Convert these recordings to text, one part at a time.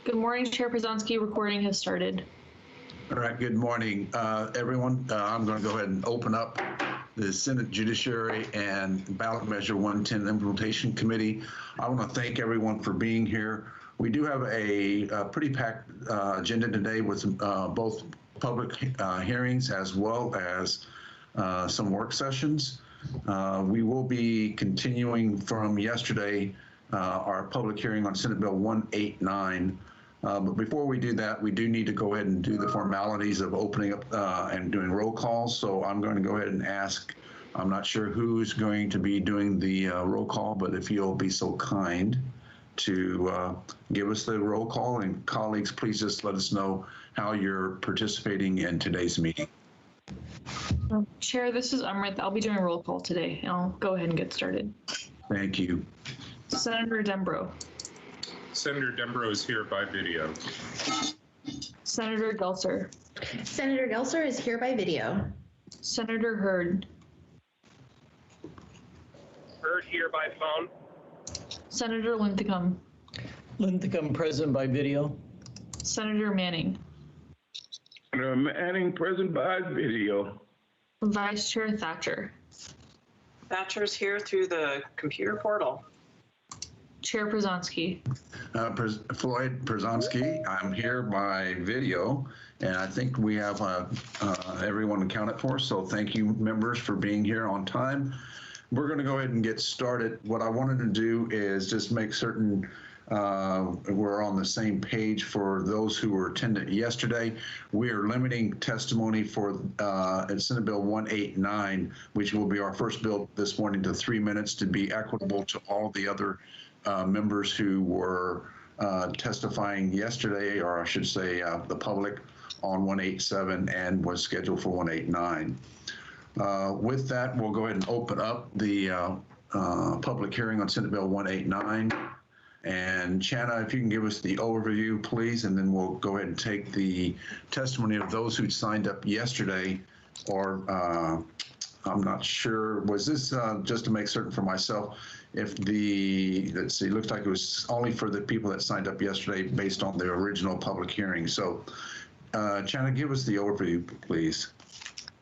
Good morning, Chair Przonski. Recording has started. All right, good morning, everyone. I'm going to go ahead and open up the Senate Judiciary and Ballot Measure 110 Implementation Committee. I want to thank everyone for being here. We do have a pretty packed agenda today with both public hearings as well as some work sessions. We will be continuing from yesterday our public hearing on Senate Bill 189. But before we do that, we do need to go ahead and do the formalities of opening up and doing roll calls. So I'm going to go ahead and ask, I'm not sure who's going to be doing the roll call, but if you'll be so kind to give us the roll call, and colleagues, please just let us know how you're participating in today's meeting. Chair, this is Amrit. I'll be doing roll call today. I'll go ahead and get started. Thank you. Senator Dembro. Senator Dembro is here by video. Senator Gelser. Senator Gelser is here by video. Senator Hurd. Hurd here by phone. Senator Linthicum. Linthicum present by video. Senator Manning. Senator Manning present by video. Vice Chair Thatcher. Thatcher's here through the computer portal. Chair Przonski. Floyd Przonski, I'm here by video, and I think we have everyone accounted for, so thank you, members, for being here on time. We're going to go ahead and get started. What I wanted to do is just make certain we're on the same page for those who were attendant yesterday. We are limiting testimony for Senate Bill 189, which will be our first bill this morning, to 3 minutes, to be equitable to all the other members who were testifying yesterday, or I should say the public, on 187 and was scheduled for 189. With that, we'll go ahead and open up the public hearing on Senate Bill 189. And Shanna, if you can give us the overview, please, and then we'll go ahead and take the testimony of those who signed up yesterday, or I'm not sure, was this just to make certain for myself, if the, let's see, looks like it was only for the people that signed up yesterday based on the original public hearing. So Shanna, give us the overview, please.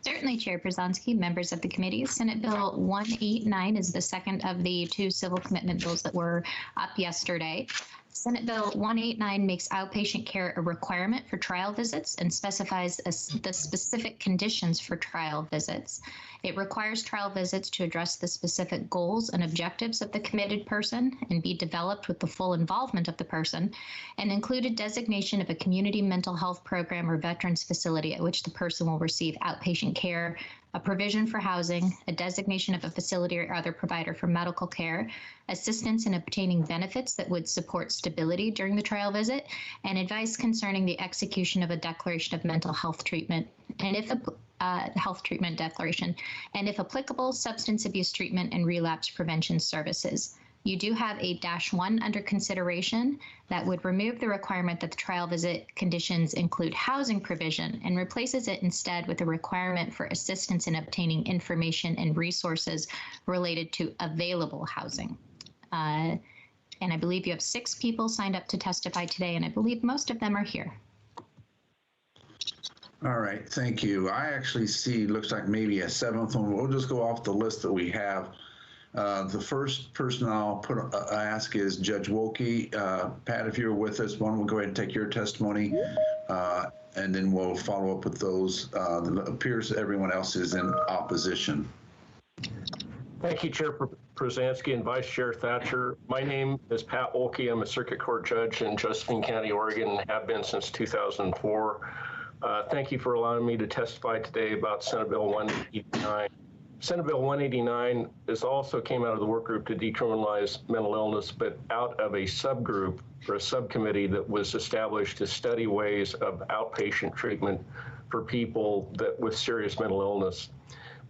Certainly, Chair Przonski, members of the committee. Senate Bill 189 is the second of the two civil commitment bills that were up yesterday. Senate Bill 189 makes outpatient care a requirement for trial visits and specifies the specific conditions for trial visits. It requires trial visits to address the specific goals and objectives of the committed person and be developed with the full involvement of the person, and include a designation of a community mental health program or veterans facility at which the person will receive outpatient care, a provision for housing, a designation of a facility or other provider for medical care, assistance in obtaining benefits that would support stability during the trial visit, and advice concerning the execution of a declaration of mental health treatment, and if health treatment declaration, and if applicable, substance abuse treatment and relapse prevention services. You do have a -1 under consideration that would remove the requirement that the trial visit conditions include housing provision and replaces it instead with a requirement for assistance in obtaining information and resources related to available housing. And I believe you have 6 people signed up to testify today, and I believe most of them are here. All right, thank you. I actually see, looks like maybe a 7th one. We'll just go off the list that we have. The first person I'll ask is Judge Wilkie. Pat, if you're with us, why don't we go ahead and take your testimony, and then we'll follow up with those. It appears everyone else is in opposition. Thank you, Chair Przonski and Vice Chair Thatcher. My name is Pat Wilkie. I'm a circuit court judge in Josephine County, Oregon, and have been since 2004. Thank you for allowing me to testify today about Senate Bill 189. Senate Bill 189 also came out of the work group to decriminalize mental illness, but out of a subgroup or a subcommittee that was established to study ways of outpatient treatment for people with serious mental illness.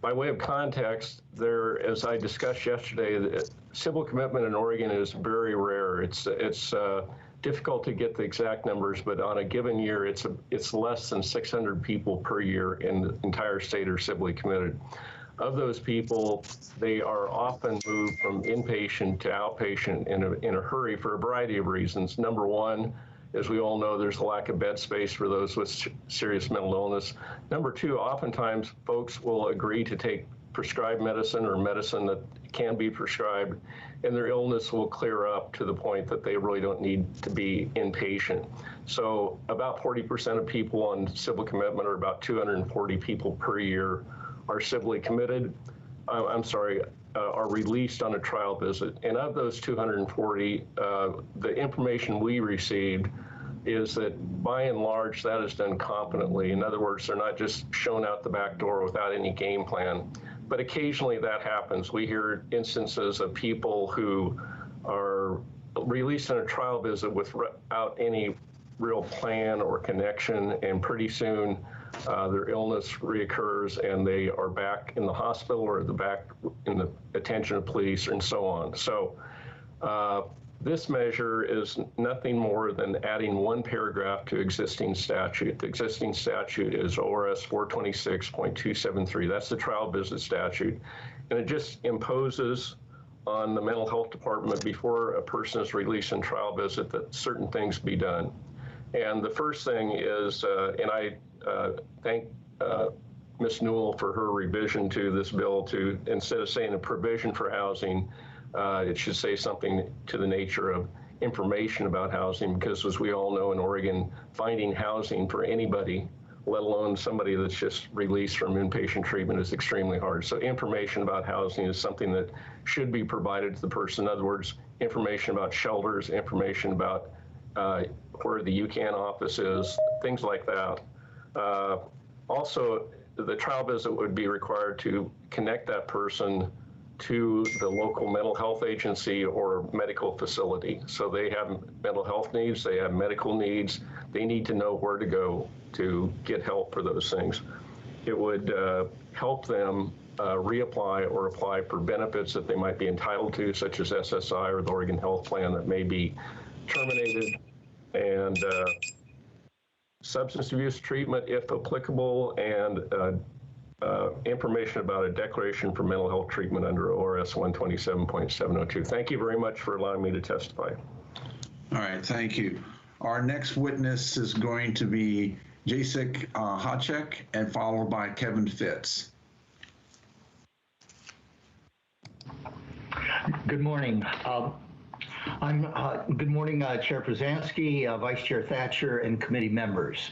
By way of context, as I discussed yesterday, civil commitment in Oregon is very rare. It's difficult to get the exact numbers, but on a given year, it's less than 600 people per year in the entire state are civilly committed. Of those people, they are often moved from inpatient to outpatient in a hurry for a variety of reasons. Number one, as we all know, there's a lack of bed space for those with serious mental illness. Number two, oftentimes folks will agree to take prescribed medicine or medicine that can be prescribed, and their illness will clear up to the point that they really don't need to be inpatient. So about 40% of people on civil commitment, or about 240 people per year, are civilly committed. Are released on a trial visit. And of those 240, the information we received is that by and large, that is done competently. In other words, they're not just shown out the back door without any game plan. But occasionally that happens. We hear instances of people who are released on a trial visit without any real plan or connection, and pretty soon their illness reoccurs and they are back in the hospital or back in the attention of police and so on. So this measure is nothing more than adding one paragraph to existing statute. The existing statute is ORS 426.273. That's the trial visit statute. And it just imposes on the mental health department before a person is released on trial visit that certain things be done. And the first thing is, and I thank Ms. Newell for her revision to this bill to, instead of saying a provision for housing, it should say something to the nature of information about housing, because as we all know in Oregon, finding housing for anybody, let alone somebody that's just released from inpatient treatment, is extremely hard. So information about housing is something that should be provided to the person. In other words, information about shelters, information about where the UCAN office is, things like that. Also, the trial visit would be required to connect that person to the local mental health agency or medical facility. So they have mental health needs, they have medical needs, they need to know where to go to get help for those things. It would help them reapply or apply for benefits that they might be entitled to, such as SSI or the Oregon Health Plan that may be terminated, and substance abuse treatment if applicable, and information about a declaration for mental health treatment under ORS 127.702. Thank you very much for allowing me to testify. All right, thank you. Our next witness is going to be Jacek Hacek, and followed by Kevin Fitz. Good morning. Good morning, Chair Przanski, Vice Chair Thatcher, and committee members.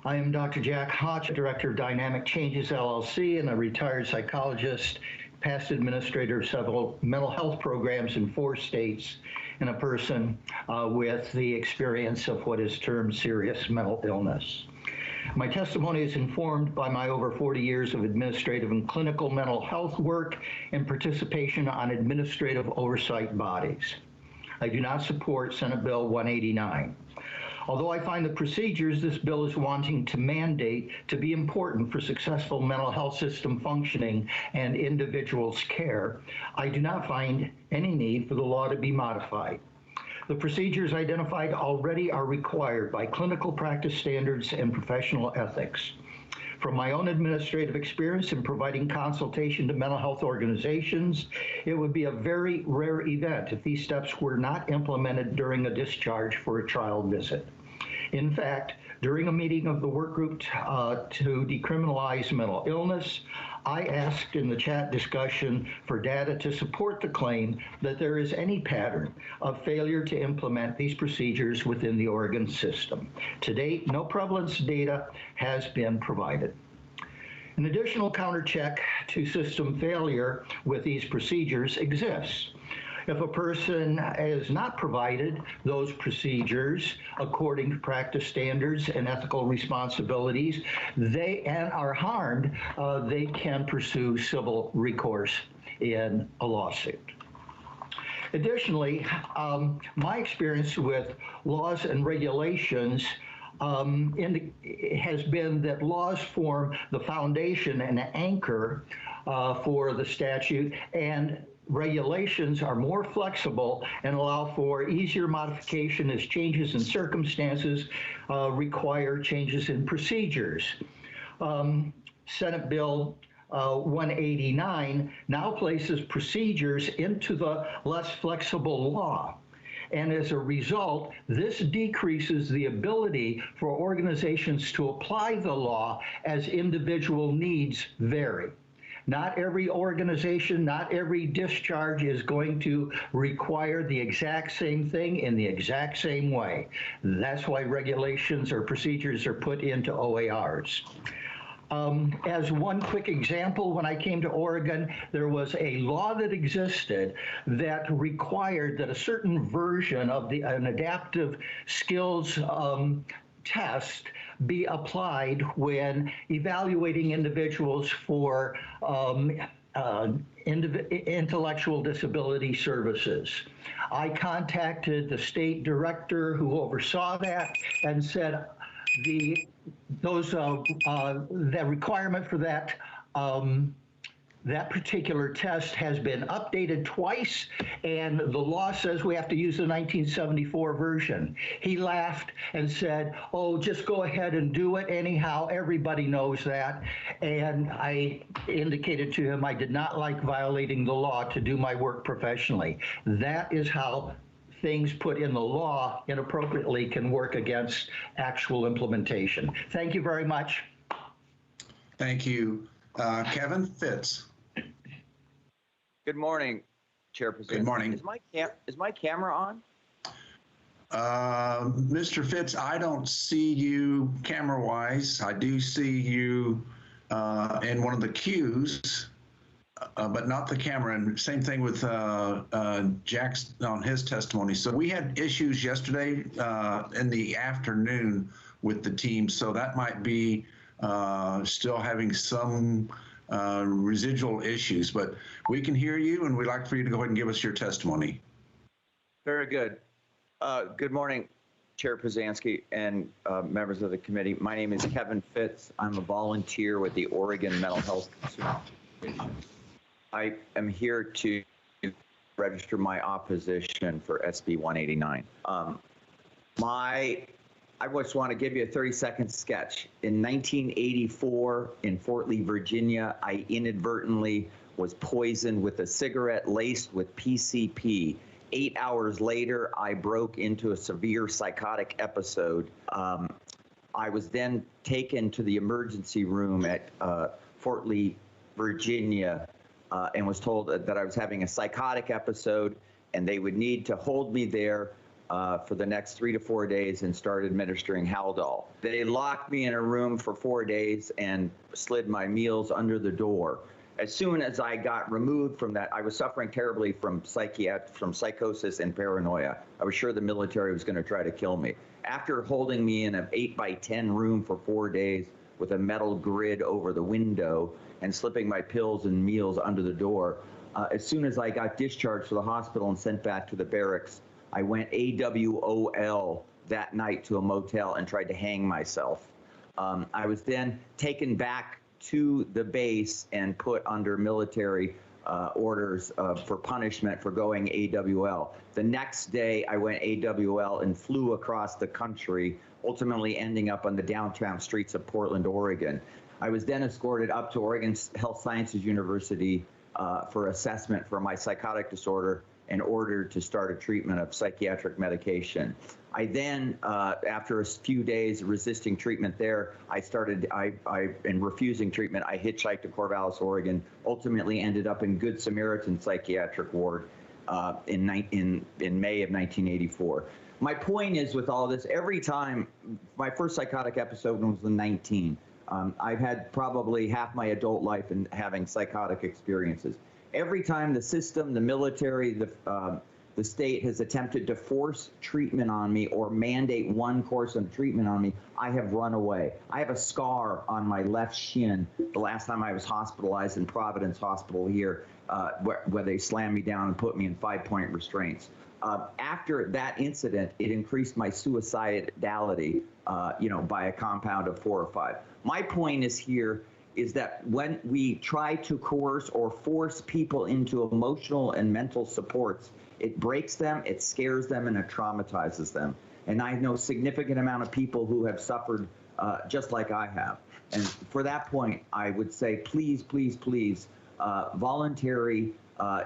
I am Dr. Jack Hotch, Director of Dynamic Changes, LLC, and a retired psychologist, past administrator of several mental health programs in 4 states, and a person with the experience of what is termed serious mental illness. My testimony is informed by my over 40 years of administrative and clinical mental health work and participation on administrative oversight bodies. I do not support Senate Bill 189. Although I find the procedures this bill is wanting to mandate to be important for successful mental health system functioning and individuals' care, I do not find any need for the law to be modified. The procedures identified already are required by clinical practice standards and professional ethics. From my own administrative experience in providing consultation to mental health organizations, it would be a very rare event if these steps were not implemented during a discharge for a trial visit. In fact, during a meeting of the work group to decriminalize mental illness, I asked in the chat discussion for data to support the claim that there is any pattern of failure to implement these procedures within the Oregon system. To date, no prevalence data has been provided. An additional countercheck to system failure with these procedures exists. If a person is not provided those procedures according to practice standards and ethical responsibilities, and are harmed, they can pursue civil recourse in a lawsuit. Additionally, my experience with laws and regulations has been that laws form the foundation and anchor for the statute, and regulations are more flexible and allow for easier modification as changes in circumstances require changes in procedures. Senate Bill 189 now places procedures into the less flexible law. And as a result, this decreases the ability for organizations to apply the law as individual needs vary. Not every organization, not every discharge is going to require the exact same thing in the exact same way. That's why regulations or procedures are put into OARs. As one quick example, when I came to Oregon, there was a law that existed that required that a certain version of an adaptive skills test be applied when evaluating individuals for intellectual disability services. I contacted the state director who oversaw that and said, the requirement for that that particular test has been updated twice, and the law says we have to use the 1974 version. He laughed and said, oh, just go ahead and do it anyhow. Everybody knows that. And I indicated to him I did not like violating the law to do my work professionally. That is how things put in the law inappropriately can work against actual implementation. Thank you very much. Thank you. Kevin Fitz. Good morning, Chairperson. Good morning. Is my camera on? Mr. Fitz, I don't see you camera-wise. I do see you in one of the queues, but not the camera. And same thing with Jack's on his testimony. So we had issues yesterday in the afternoon with the team, so that might be still having some residual issues, but we can hear you, and we'd like for you to go ahead and give us your testimony. Very good. Good morning, Chair Pruzansky and members of the committee. My name is Kevin Fitz. I'm a volunteer with the Oregon Mental Health Consumer. I am here to register my opposition for SB 189. I just want to give you a 30-second sketch. In 1984, in Fort Lee, Virginia, I inadvertently was poisoned with a cigarette laced with PCP. 8 hours later, I broke into a severe psychotic episode. I was then taken to the emergency room at Fort Lee, Virginia, and was told that I was having a psychotic episode and they would need to hold me there for the next 3 to 4 days and start administering Haldol. They locked me in a room for 4 days and slid my meals under the door. As soon as I got removed from that, I was suffering terribly from psychosis and paranoia. I was sure the military was going to try to kill me. After holding me in an 8x10 room for 4 days with a metal grid over the window and slipping my pills and meals under the door, as soon as I got discharged to the hospital and sent back to the barracks, I went AWOL that night to a motel and tried to hang myself. I was then taken back to the base and put under military orders for punishment for going AWL. The next day, I went AWL and flew across the country, ultimately ending up on the downtown streets of Portland, Oregon. I was then escorted up to Oregon Health Sciences University for assessment for my psychotic disorder and ordered to start a treatment of psychiatric medication. I then, after a few days resisting treatment there, in refusing treatment, I hitchhiked to Corvallis, Oregon, ultimately ended up in Good Samaritan Psychiatric Ward in May of 1984. My point is with all this, every time, my first psychotic episode was in 19. I've had probably half my adult life in having psychotic experiences. Every time the system, the military, the state has attempted to force treatment on me or mandate one course of treatment on me, I have run away. I have a scar on my left shin the last time I was hospitalized in Providence Hospital here, where they slammed me down and put me in 5-point restraints. After that incident, it increased my suicidality, by a compound of 4 or 5. My point is that when we try to coerce or force people into emotional and mental supports, it breaks them, it scares them, and it traumatizes them. And I know a significant amount of people who have suffered just like I have. And for that point, I would say, please, please, please, voluntary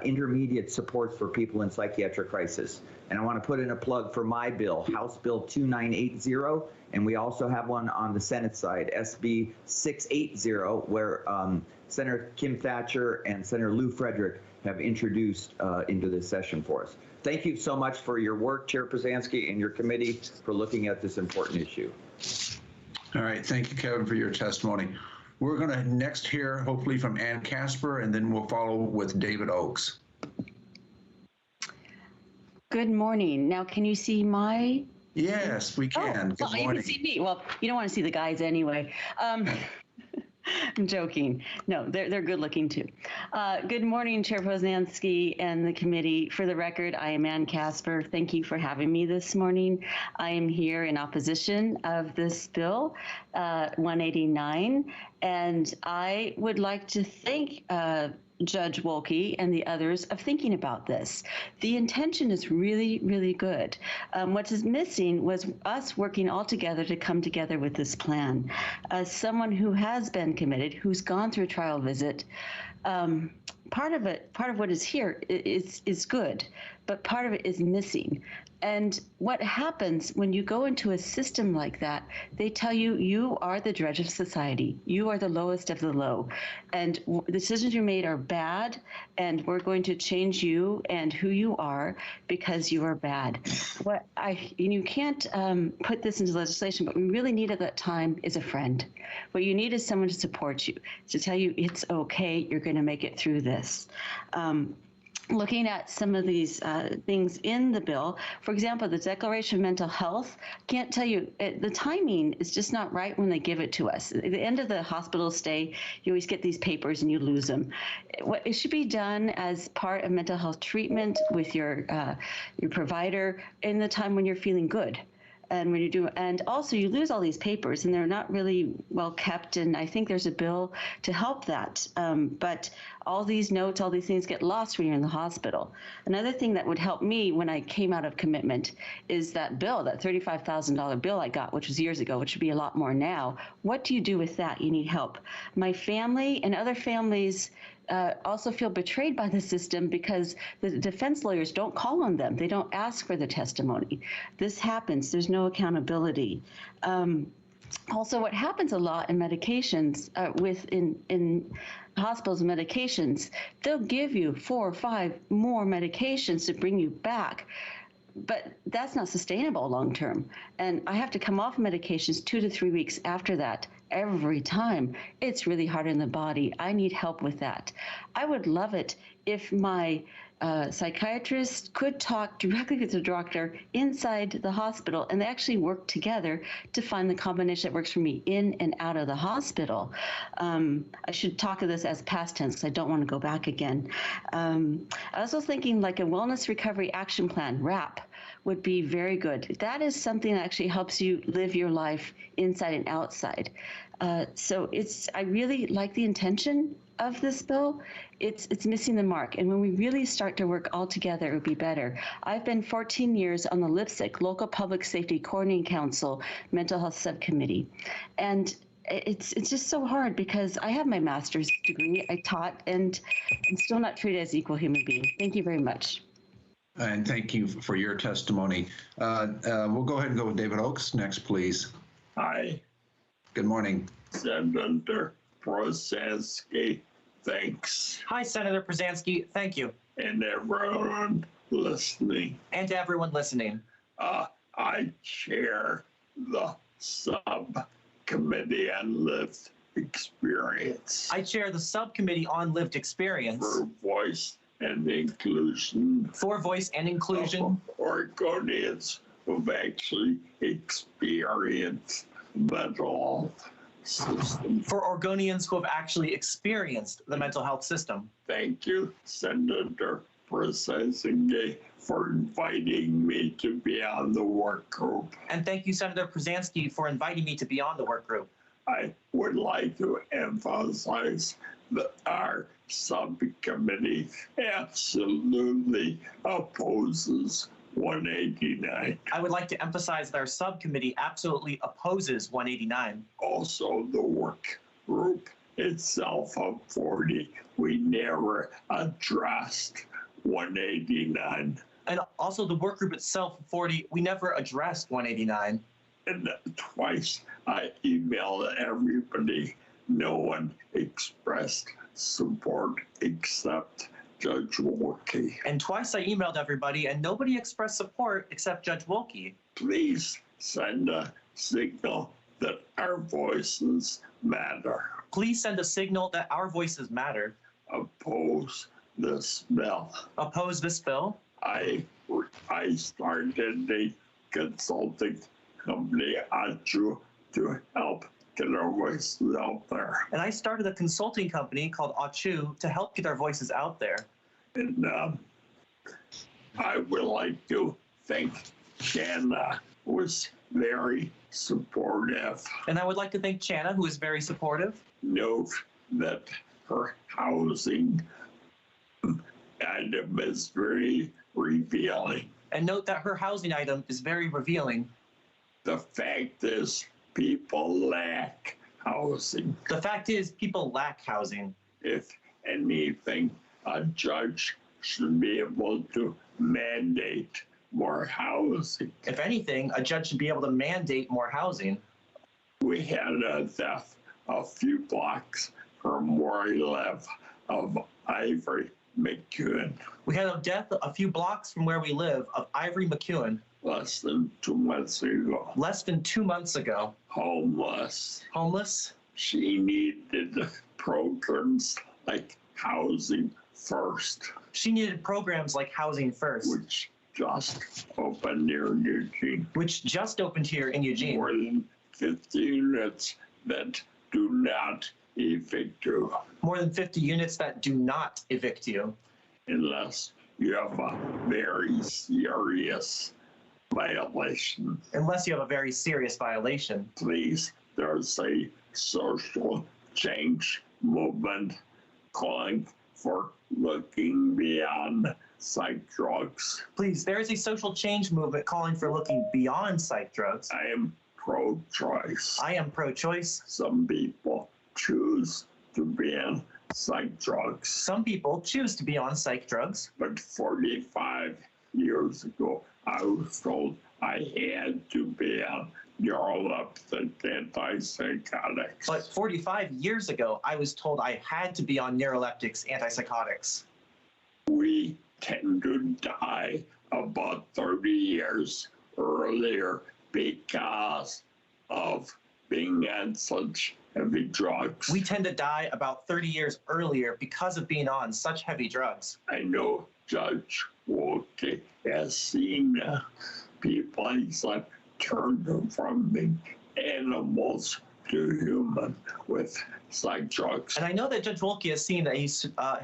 intermediate supports for people in psychiatric crisis. And I want to put in a plug for my bill, House Bill 2980, and we also have one on the Senate side, SB 680, where Senator Kim Thatcher and Senator Lou Frederick have introduced into this session for us. Thank you so much for your work, Chair Przanski, and your committee for looking at this important issue. All right, thank you, Kevin, for your testimony. We're going to next hear, hopefully, from Ann Casper, and then we'll follow with David Oakes. Good morning. Now, can you see my? Yes, we can. Good morning. You can see me. Well, you don't want to see the guys anyway. I'm joking. No, they're good looking too. Good morning, Chair Przanski and the committee. For the record, I am Ann Casper. Thank you for having me this morning. I am here in opposition of this bill, 189, and I would like to thank Judge Wolke and the others of thinking about this. The intention is really, really good. What is missing was us working all together to come together with this plan. As someone who has been committed, who's gone through a trial visit, part of what is here is good, but part of it is missing. And what happens when you go into a system like that, they tell you, you are the drudge of society. You are the lowest of the low. And decisions you made are bad, and we're going to change you and who you are because you are bad. You can't put this into legislation, but we really need at that time is a friend. What you need is someone to support you, to tell you it's okay, you're going to make it through this. Looking at some of these things in the bill, for example, the Declaration of Mental Health, can't tell you, the timing is just not right when they give it to us. At the end of the hospital stay, you always get these papers and you lose them. It should be done as part of mental health treatment with your provider in the time when you're feeling good. And when you do, and also you lose all these papers and they're not really well kept. And I think there's a bill to help that. But all these notes, all these things get lost when you're in the hospital. Another thing that would help me when I came out of commitment is that bill, that $35,000 bill I got, which was years ago, which would be a lot more now. What do you do with that? You need help. My family and other families also feel betrayed by the system because the defense lawyers don't call on them. They don't ask for the testimony. This happens. There's no accountability. Also, what happens a lot in medications, in hospitals and medications, they'll give you 4 or 5 more medications to bring you back. But that's not sustainable long term. And I have to come off medications 2 to 3 weeks after that every time. It's really hard on the body. I need help with that. I would love it if my psychiatrist could talk directly with the doctor inside the hospital and they actually work together to find the combination that works for me in and out of the hospital. I should talk of this as past tense because I don't want to go back again. I was also thinking like a wellness recovery action plan, WRAP, would be very good. That is something that actually helps you live your life inside and outside. So I really like the intention of this bill. It's missing the mark. And when we really start to work all together, it would be better. I've been 14 years on the LPSC, Local Public Safety Coordinating Council Mental Health Subcommittee. And it's just so hard because I have my master's degree, I taught, and I'm still not treated as an equal human being. Thank you very much. And thank you for your testimony. We'll go ahead and go with David Oakes next, please. Hi, Good morning. Senator Przanski. Thanks. Hi, Senator Przanski. Thank you. And everyone listening. And to everyone listening. I chair the subcommittee on lived experience. I chair the subcommittee on lived experience. For voice and inclusion. For voice and inclusion. Oregonians who've actually experienced mental health system. For Oregonians who have actually experienced the mental health system. Thank you, Senator Przanski, for inviting me to be on the work group. And thank you, Senator Przanski, for inviting me to be on the work group. I would like to emphasize that our subcommittee absolutely opposes 189. I would like to emphasize that our subcommittee absolutely opposes 189. Also, the work group itself of 40. We never addressed 189. And also the work group itself, 40, we never addressed 189. And twice I emailed everybody. No one expressed support except Judge Wilkie. And twice I emailed everybody and nobody expressed support except Judge Wilkie. Please send a signal that our voices matter. Please send a signal that our voices matter. Oppose this bill. Oppose this bill? I started a consulting company to help get our voices out there. And I started a consulting company called Achu to help get our voices out there. And I would like to thank Shanna, who was very supportive. And I would like to thank Channa, who is very supportive. Note that her housing item is very revealing. And note that her housing item is very revealing. The fact is, people lack housing. The fact is, people lack housing. If anything, a judge should be able to mandate more housing. If anything, a judge should be able to mandate more housing. We had a death a few blocks from where I live of Ivory McEwen. We had a death a few blocks from where we live of Ivory McEwen. Less than 2 months ago. Less than 2 months ago. Homeless. Homeless? She needed programs like Housing First. She needed programs like Housing First. Which just opened here in Eugene. Which just opened here in Eugene. More than 50 units that do not evict you. More than 50 units that do not evict you. Unless you have a very serious violation. Unless you have a very serious violation. Please, there's a social change movement calling for looking beyond psych drugs. Please, there is a social change movement calling for looking beyond psych drugs. I am pro-choice. I am pro-choice. Some people choose to be on psych drugs. Some people choose to be on psych drugs. But 45 years ago, I was told I had to be on neuroleptic antipsychotics. But 45 years ago, I was told I had to be on neuroleptics, antipsychotics. We tend to die about 30 years earlier because of being on such heavy drugs. We tend to die about 30 years earlier because of being on such heavy drugs. I know Judge Wilkie has seen people he's like turned them from being animals to human with psych drugs. And I know that Judge Wilkie has seen that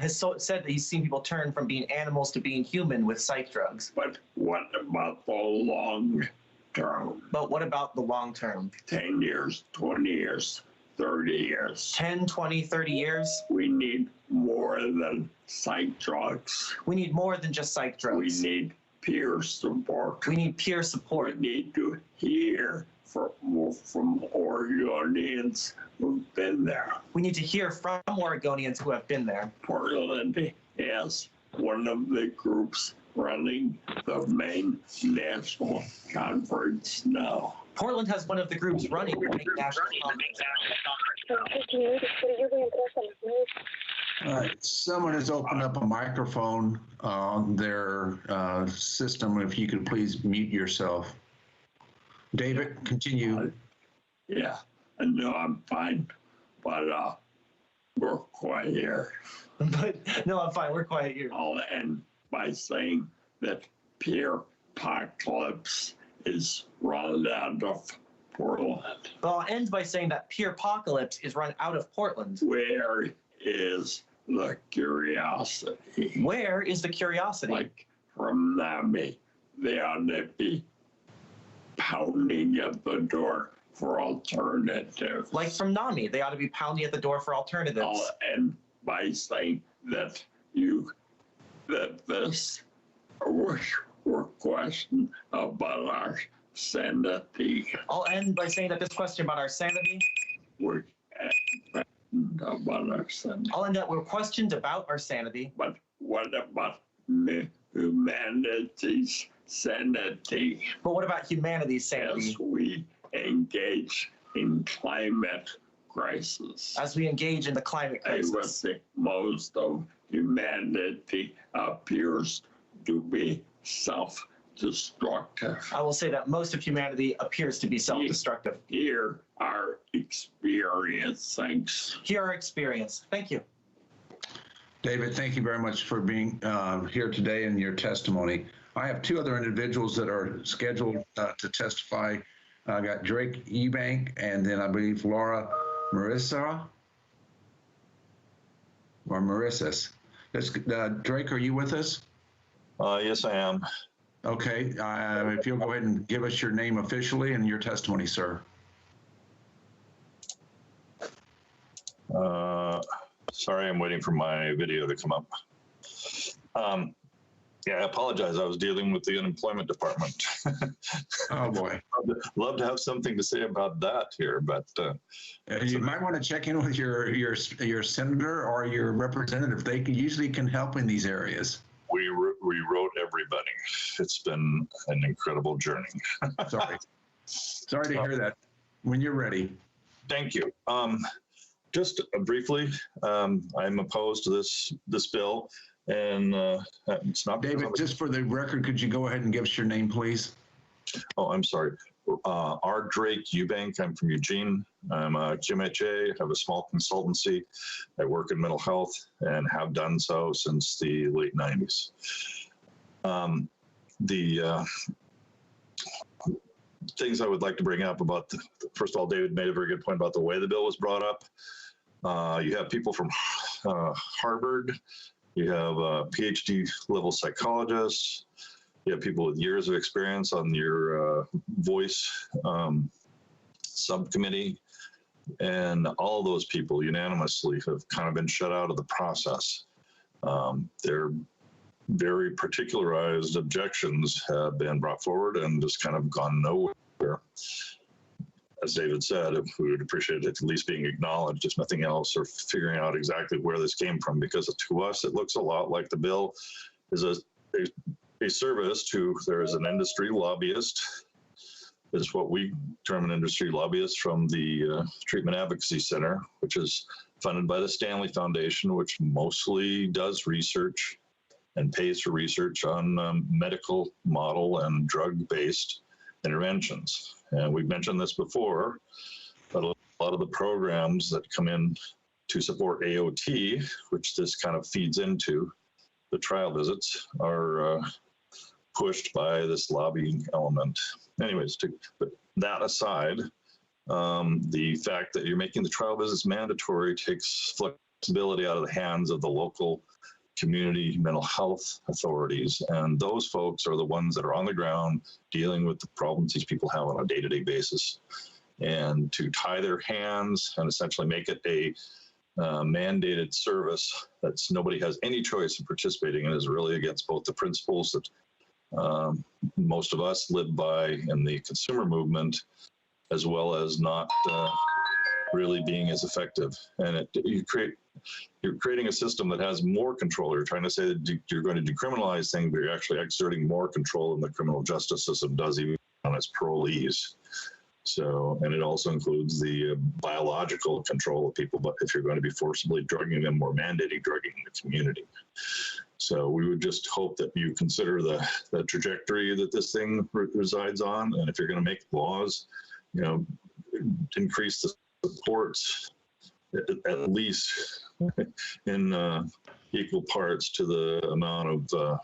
said that he's seen people turn from being animals to being human with psych drugs. But what about the long term? But what about the long term? 10 years, 20 years, 30 years. 10, 20, 30 years? We need more than psych drugs. We need more than just psych drugs. We need peer support. We need peer support. We need to hear from Oregonians who've been there. We need to hear from Oregonians who have been there. Portland has one of the groups running the main national conference now. Portland has one of the groups running the main national conference. All right, someone has opened up a microphone on their system. If you could please mute yourself. David, continue. Yeah, no, I'm fine, but we're quiet here. But no, I'm fine. We're quiet here. I'll end by saying that peer apocalypse is run out of Portland. Well, I'll end by saying that peer apocalypse is run out of Portland. Where is the curiosity? Where is the curiosity? Like from NAMI, they ought to be pounding at the door for alternatives. Like from NAMI, they ought to be pounding at the door for alternatives. I'll end by saying that this question about our sanity. I'll end by saying that this question about our sanity would about our sanity? I'll end up with questions about our sanity. But what about humanity's sanity? But what about humanity's sanity? As we engage in climate crisis. As we engage in the climate crisis. I would think most of humanity appears to be self-destructive. I will say that most of humanity appears to be self-destructive. Here are experience. Thanks. Here are experience. Thank you. David, thank you very much for being here today and your testimony. I have two other individuals that are scheduled to testify. I got Drake Eubank and then I believe Laura Marissa or Marissus. Drake, are you with us? Yes, I am. Okay, if you'll go ahead and give us your name officially and your testimony, sir. Sorry, I'm waiting for my video to come up. Yeah, I apologize. I was dealing with the unemployment department. Oh boy. Love to have something to say about that here, but you might want to check in with your senator or your representative. They usually can help in these areas. We wrote everybody. It's been an incredible journey. Sorry to hear that. When you're ready. Thank you. Just briefly, I'm opposed to this bill. And it's not. David, just for the record, could you go ahead and give us your name, please? Oh, I'm sorry. R. Drake Eubank. I'm from Eugene. I'm a QMHA, have a small consultancy. I work in mental health and have done so since the late 90s. The things I would like to bring up about, first of all, David made a very good point about the way the bill was brought up. You have people from Harvard. You have PhD level psychologists. You have people with years of experience on your voice subcommittee. And all those people unanimously have kind of been shut out of the process. Their very particularized objections have been brought forward and just kind of gone nowhere. As David said, we would appreciate it at least being acknowledged, if nothing else, or figuring out exactly where this came from, because to us, it looks a lot like the bill is a service to, there is an industry lobbyist, is what we term an industry lobbyist, from the Treatment Advocacy Center, which is funded by the Stanley Foundation, which mostly does research and pays for research on medical model and drug-based interventions. And we've mentioned this before, but a lot of the programs that come in to support AOT, which this kind of feeds into, the trial visits, are pushed by this lobbying element. Anyways, but that aside, the fact that you're making the trial visits mandatory takes flexibility out of the hands of the local community mental health authorities. And those folks are the ones that are on the ground dealing with the problems these people have on a day-to-day basis. And to tie their hands and essentially make it a mandated service that nobody has any choice in participating in is really against both the principles that most of us live by in the consumer movement, as well as not really being as effective. And you're creating a system that has more control. You're trying to say that you're going to decriminalize things, but you're actually exerting more control than the criminal justice system does, even on its parolees. So, and it also includes the biological control of people, but if you're going to be forcibly drugging them or mandating drugging in the community. So we would just hope that you consider the trajectory that this thing resides on. And if you're going to make laws, increase the supports at least in equal parts to the amount of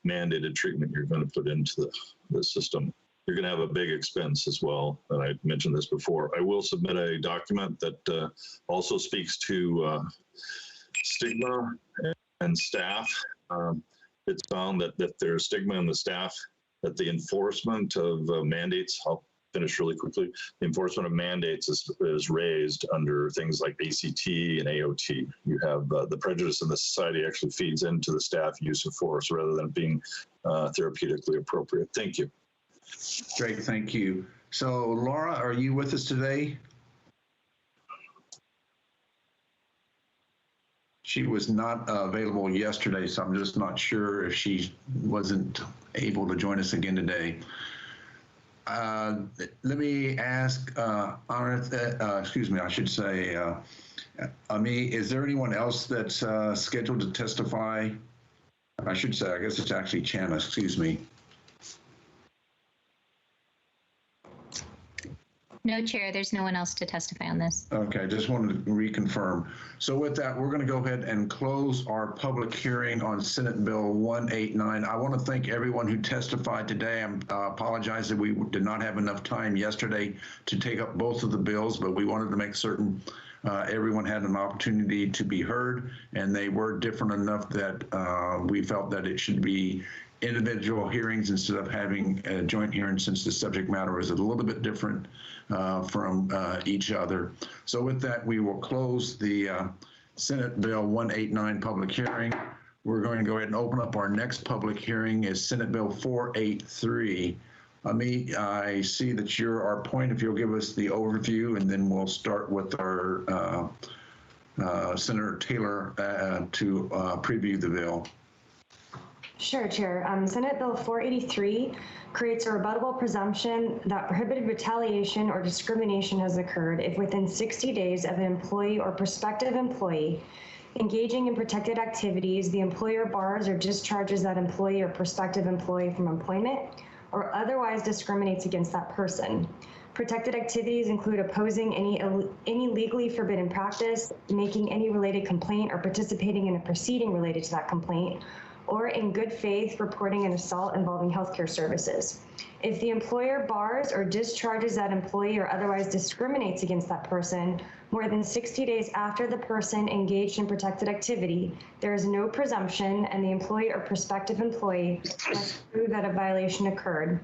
mandated treatment you're going to put into the system. You're going to have a big expense as well, and I mentioned this before. I will submit a document that also speaks to stigma and staff. It's found that there's stigma in the staff, that the enforcement of mandates, I'll finish really quickly, the enforcement of mandates is raised under things like ACT and AOT. You have the prejudice in the society actually feeds into the staff use of force rather than being therapeutically appropriate. Thank you. Great, thank you. So Laura, are you with us today? She was not available yesterday, so I'm just not sure if she wasn't able to join us again today. Let me ask, excuse me, I should say, Ami, is there anyone else that's scheduled to testify? I should say, I guess it's actually Chana, excuse me. No, Chair, there's no one else to testify on this. Okay, just wanted to reconfirm. So with that, we're going to go ahead and close our public hearing on Senate Bill 189. I want to thank everyone who testified today. I apologize that we did not have enough time yesterday to take up both of the bills, but we wanted to make certain everyone had an opportunity to be heard, and they were different enough that we felt that it should be individual hearings instead of having a joint hearing, since the subject matter was a little bit different from each other. So with that, we will close the Senate Bill 189 public hearing. We're going to go ahead and open up our next public hearing is Senate Bill 483. Amit, I see that you're our point. If you'll give us the overview, and then we'll start with our Senator Taylor to preview the bill. Sure, Chair. Senate Bill 483 creates a rebuttable presumption that prohibited retaliation or discrimination has occurred if within 60 days of an employee or prospective employee engaging in protected activities, the employer bars or discharges that employee or prospective employee from employment or otherwise discriminates against that person. Protected activities include opposing any legally forbidden practice, making any related complaint, or participating in a proceeding related to that complaint, or in good faith reporting an assault involving healthcare services. If the employer bars or discharges that employee or otherwise discriminates against that person more than 60 days after the person engaged in protected activity, there is no presumption, and the employee or prospective employee must prove that a violation occurred.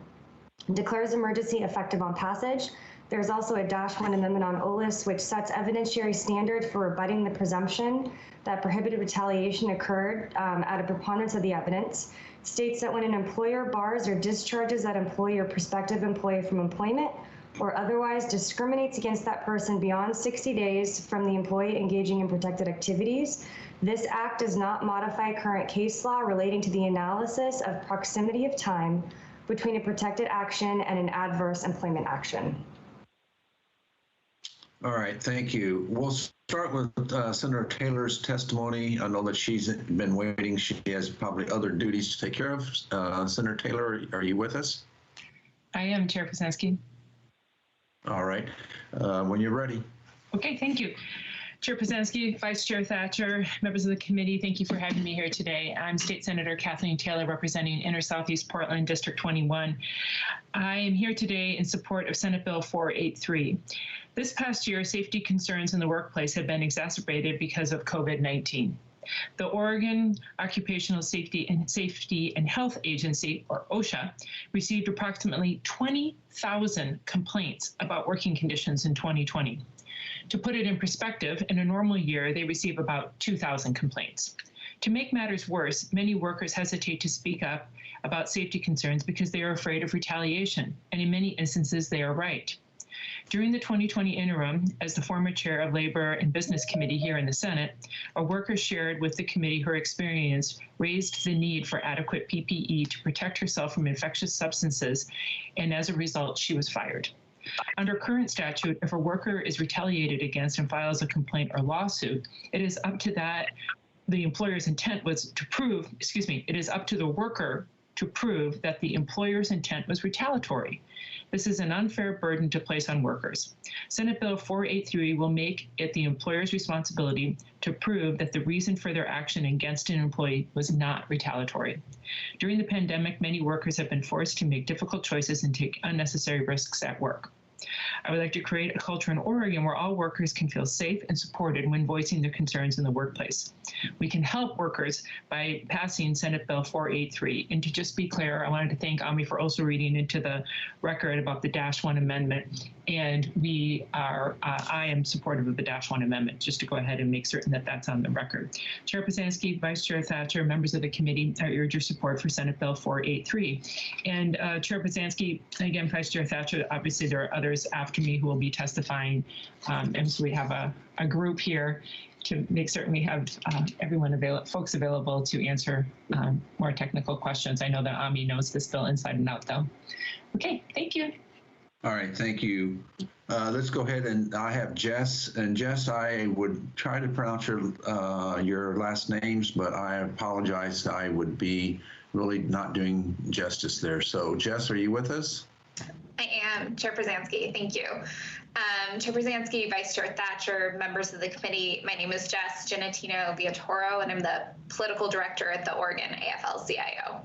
Declares emergency effective on passage. There's also a -1 amendment on OLIS, which sets evidentiary standard for rebutting the presumption that prohibited retaliation occurred at a preponderance of the evidence. States that when an employer bars or discharges that employee or prospective employee from employment or otherwise discriminates against that person beyond 60 days from the employee engaging in protected activities, this act does not modify current case law relating to the analysis of proximity of time between a protected action and an adverse employment action. All right, thank you. We'll start with Senator Taylor's testimony. I know that she's been waiting. She has probably other duties to take care of. Senator Taylor, are you with us? I am, Chair Posanski. All right, when you're ready. Okay, thank you. Chair Posanski, Vice Chair Thatcher, members of the committee, thank you for having me here today. I'm State Senator Kathleen Taylor, representing Inner Southeast Portland, District 21. I am here today in support of Senate Bill 483. This past year, safety concerns in the workplace have been exacerbated because of COVID-19. The Oregon Occupational Safety and Health Agency, or OSHA, received approximately 20,000 complaints about working conditions in 2020. To put it in perspective, in a normal year, they receive about 2,000 complaints. To make matters worse, many workers hesitate to speak up about safety concerns because they are afraid of retaliation, and in many instances, they are right. During the 2020 interim, as the former chair of Labor and Business Committee here in the Senate, a worker shared with the committee her experience raised the need for adequate PPE to protect herself from infectious substances, and as a result, she was fired. Under current statute, if a worker is retaliated against and files a complaint or lawsuit, it is up to the employer's intent was to prove, it is up to the worker to prove that the employer's intent was retaliatory. This is an unfair burden to place on workers. Senate Bill 483 will make it the employer's responsibility to prove that the reason for their action against an employee was not retaliatory. During the pandemic, many workers have been forced to make difficult choices and take unnecessary risks at work. I would like to create a culture in Oregon where all workers can feel safe and supported when voicing their concerns in the workplace. We can help workers by passing Senate Bill 483. And to just be clear, I wanted to thank Ami for also reading into the record about the -1 amendment. And I am supportive of the -1 amendment, just to go ahead and make certain that that's on the record. Chair Posanski, Vice Chair Thatcher, members of the committee, I urge your support for Senate Bill 483. And Chair Posanski, again, Vice Chair Thatcher, obviously there are others after me who will be testifying. And so we have a group here. to make certain we have folks available to answer more technical questions. I know that Ami knows this bill inside and out, though. Okay, thank you. All right, thank you. Let's go ahead, and I have Jess. And Jess, I would try to pronounce your last names, but I apologize. I would be really not doing justice there. So Jess, are you with us? I am, Chair Przanski, thank you. Chair Przanski, Vice Chair Thatcher, members of the committee, my name is Jess Genatino Viatoro, and I'm the Political Director at the Oregon AFL-CIO.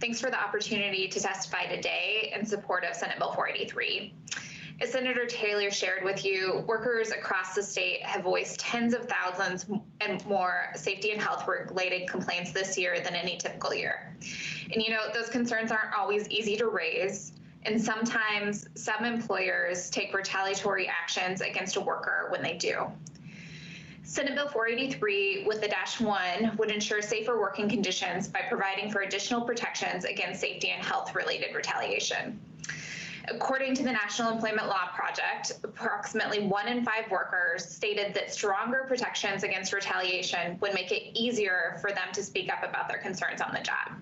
Thanks for the opportunity to testify today in support of Senate Bill 483. As Senator Taylor shared with you, workers across the state have voiced tens of thousands and more safety and health-related complaints this year than any typical year. And those concerns aren't always easy to raise, and sometimes some employers take retaliatory actions against a worker when they do. Senate Bill 483 with the -1 would ensure safer working conditions by providing for additional protections against safety and health-related retaliation. According to the National Employment Law Project, approximately 1 in 5 workers stated that stronger protections against retaliation would make it easier for them to speak up about their concerns on the job.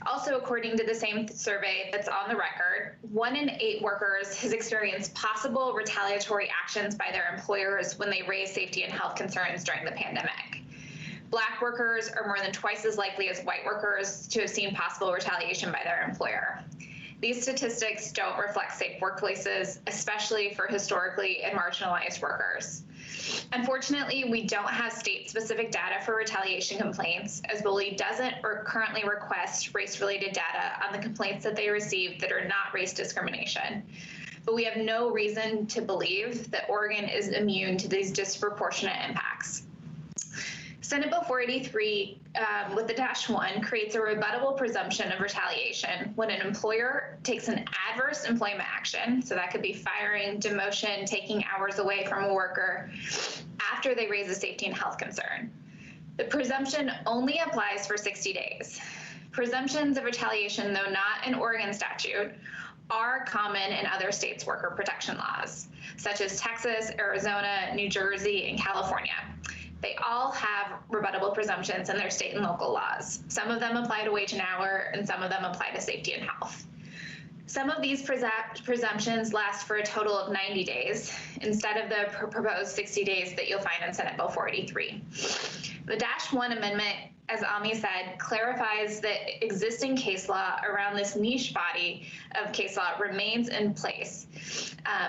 Also, according to the same survey that's on the record, 1 in 8 workers has experienced possible retaliatory actions by their employers when they raise safety and health concerns during the pandemic. Black workers are more than twice as likely as white workers to have seen possible retaliation by their employer. These statistics don't reflect safe workplaces, especially for historically and marginalized workers. Unfortunately, we don't have state-specific data for retaliation complaints, as BOLI doesn't currently request race-related data on the complaints that they receive that are not race discrimination. But we have no reason to believe that Oregon is immune to these disproportionate impacts. Senate Bill 483 with the -1 creates a rebuttable presumption of retaliation when an employer takes an adverse employment action, so that could be firing, demotion, taking hours away from a worker, after they raise a safety and health concern. The presumption only applies for 60 days. Presumptions of retaliation, though not an Oregon statute, are common in other states' worker protection laws, such as Texas, Arizona, New Jersey, and California. They all have rebuttable presumptions in their state and local laws. Some of them apply to wage and hour, and some of them apply to safety and health. Some of these presumptions last for a total of 90 days, instead of the proposed 60 days that you'll find in Senate Bill 483. The -1 amendment, as Ami said, clarifies that existing case law around this niche body of case law remains in place.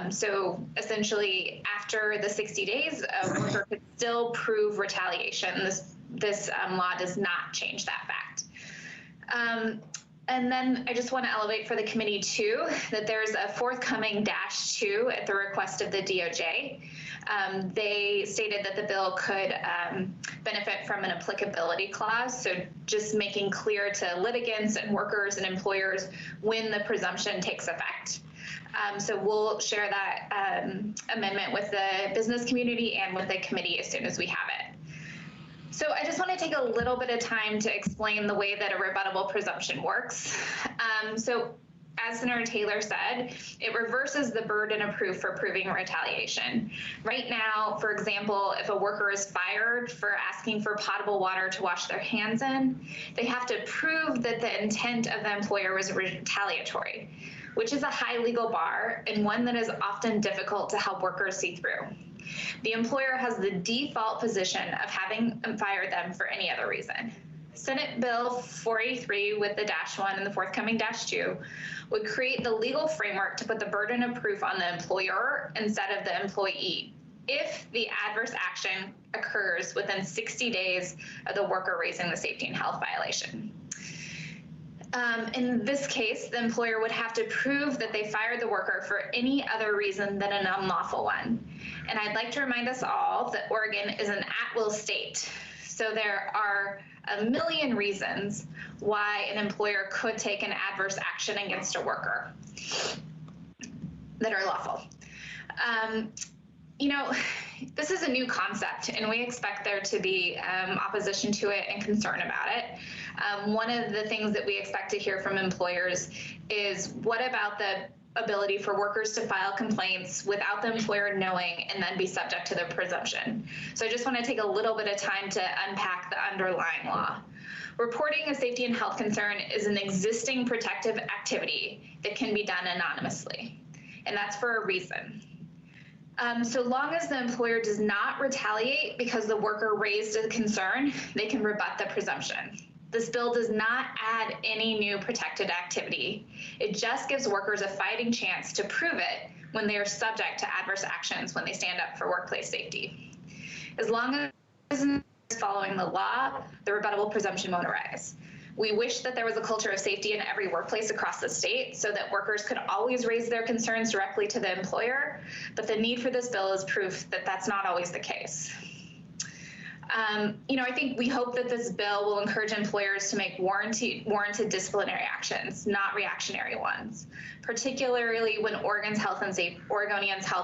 So essentially, after the 60 days, a worker could still prove retaliation. This law does not change that fact. And then I just want to elevate for the committee too, that there's a forthcoming -2 at the request of the DOJ. They stated that the bill could benefit from an applicability clause, so just making clear to litigants and workers and employers when the presumption takes effect. So we'll share that amendment with the business community and with the committee as soon as we have it. So I just want to take a little bit of time to explain the way that a rebuttable presumption works. So as Senator Taylor said, it reverses the burden of proof for proving retaliation. Right now, for example, if a worker is fired for asking for potable water to wash their hands in, they have to prove that the intent of the employer was retaliatory, which is a high legal bar and one that is often difficult to help workers see through. The employer has the default position of having fired them for any other reason. Senate Bill 483 with the -1 and the forthcoming -2 would create the legal framework to put the burden of proof on the employer instead of the employee if the adverse action occurs within 60 days of the worker raising the safety and health violation. In this case, the employer would have to prove that they fired the worker for any other reason than an unlawful one. And I'd like to remind us all that Oregon is an at-will state. So there are a million reasons why an employer could take an adverse action against a worker that are lawful. This is a new concept, and we expect there to be opposition to it and concern about it. One of the things that we expect to hear from employers is, what about the ability for workers to file complaints without the employer knowing and then be subject to the presumption. So I just want to take a little bit of time to unpack the underlying law. Reporting a safety and health concern is an existing protective activity that can be done anonymously, and that's for a reason. So long as the employer does not retaliate because the worker raised a concern, they can rebut the presumption. This bill does not add any new protected activity. It just gives workers a fighting chance to prove it when they are subject to adverse actions when they stand up for workplace safety. As long as following the law, the rebuttable presumption won't arise. We wish that there was a culture of safety in every workplace across the state so that workers could always raise their concerns directly to the employer, but the need for this bill is proof that that's not always the case. I think we hope that this bill will encourage employers to make warranted disciplinary actions, not reactionary ones, particularly when Oregonians' health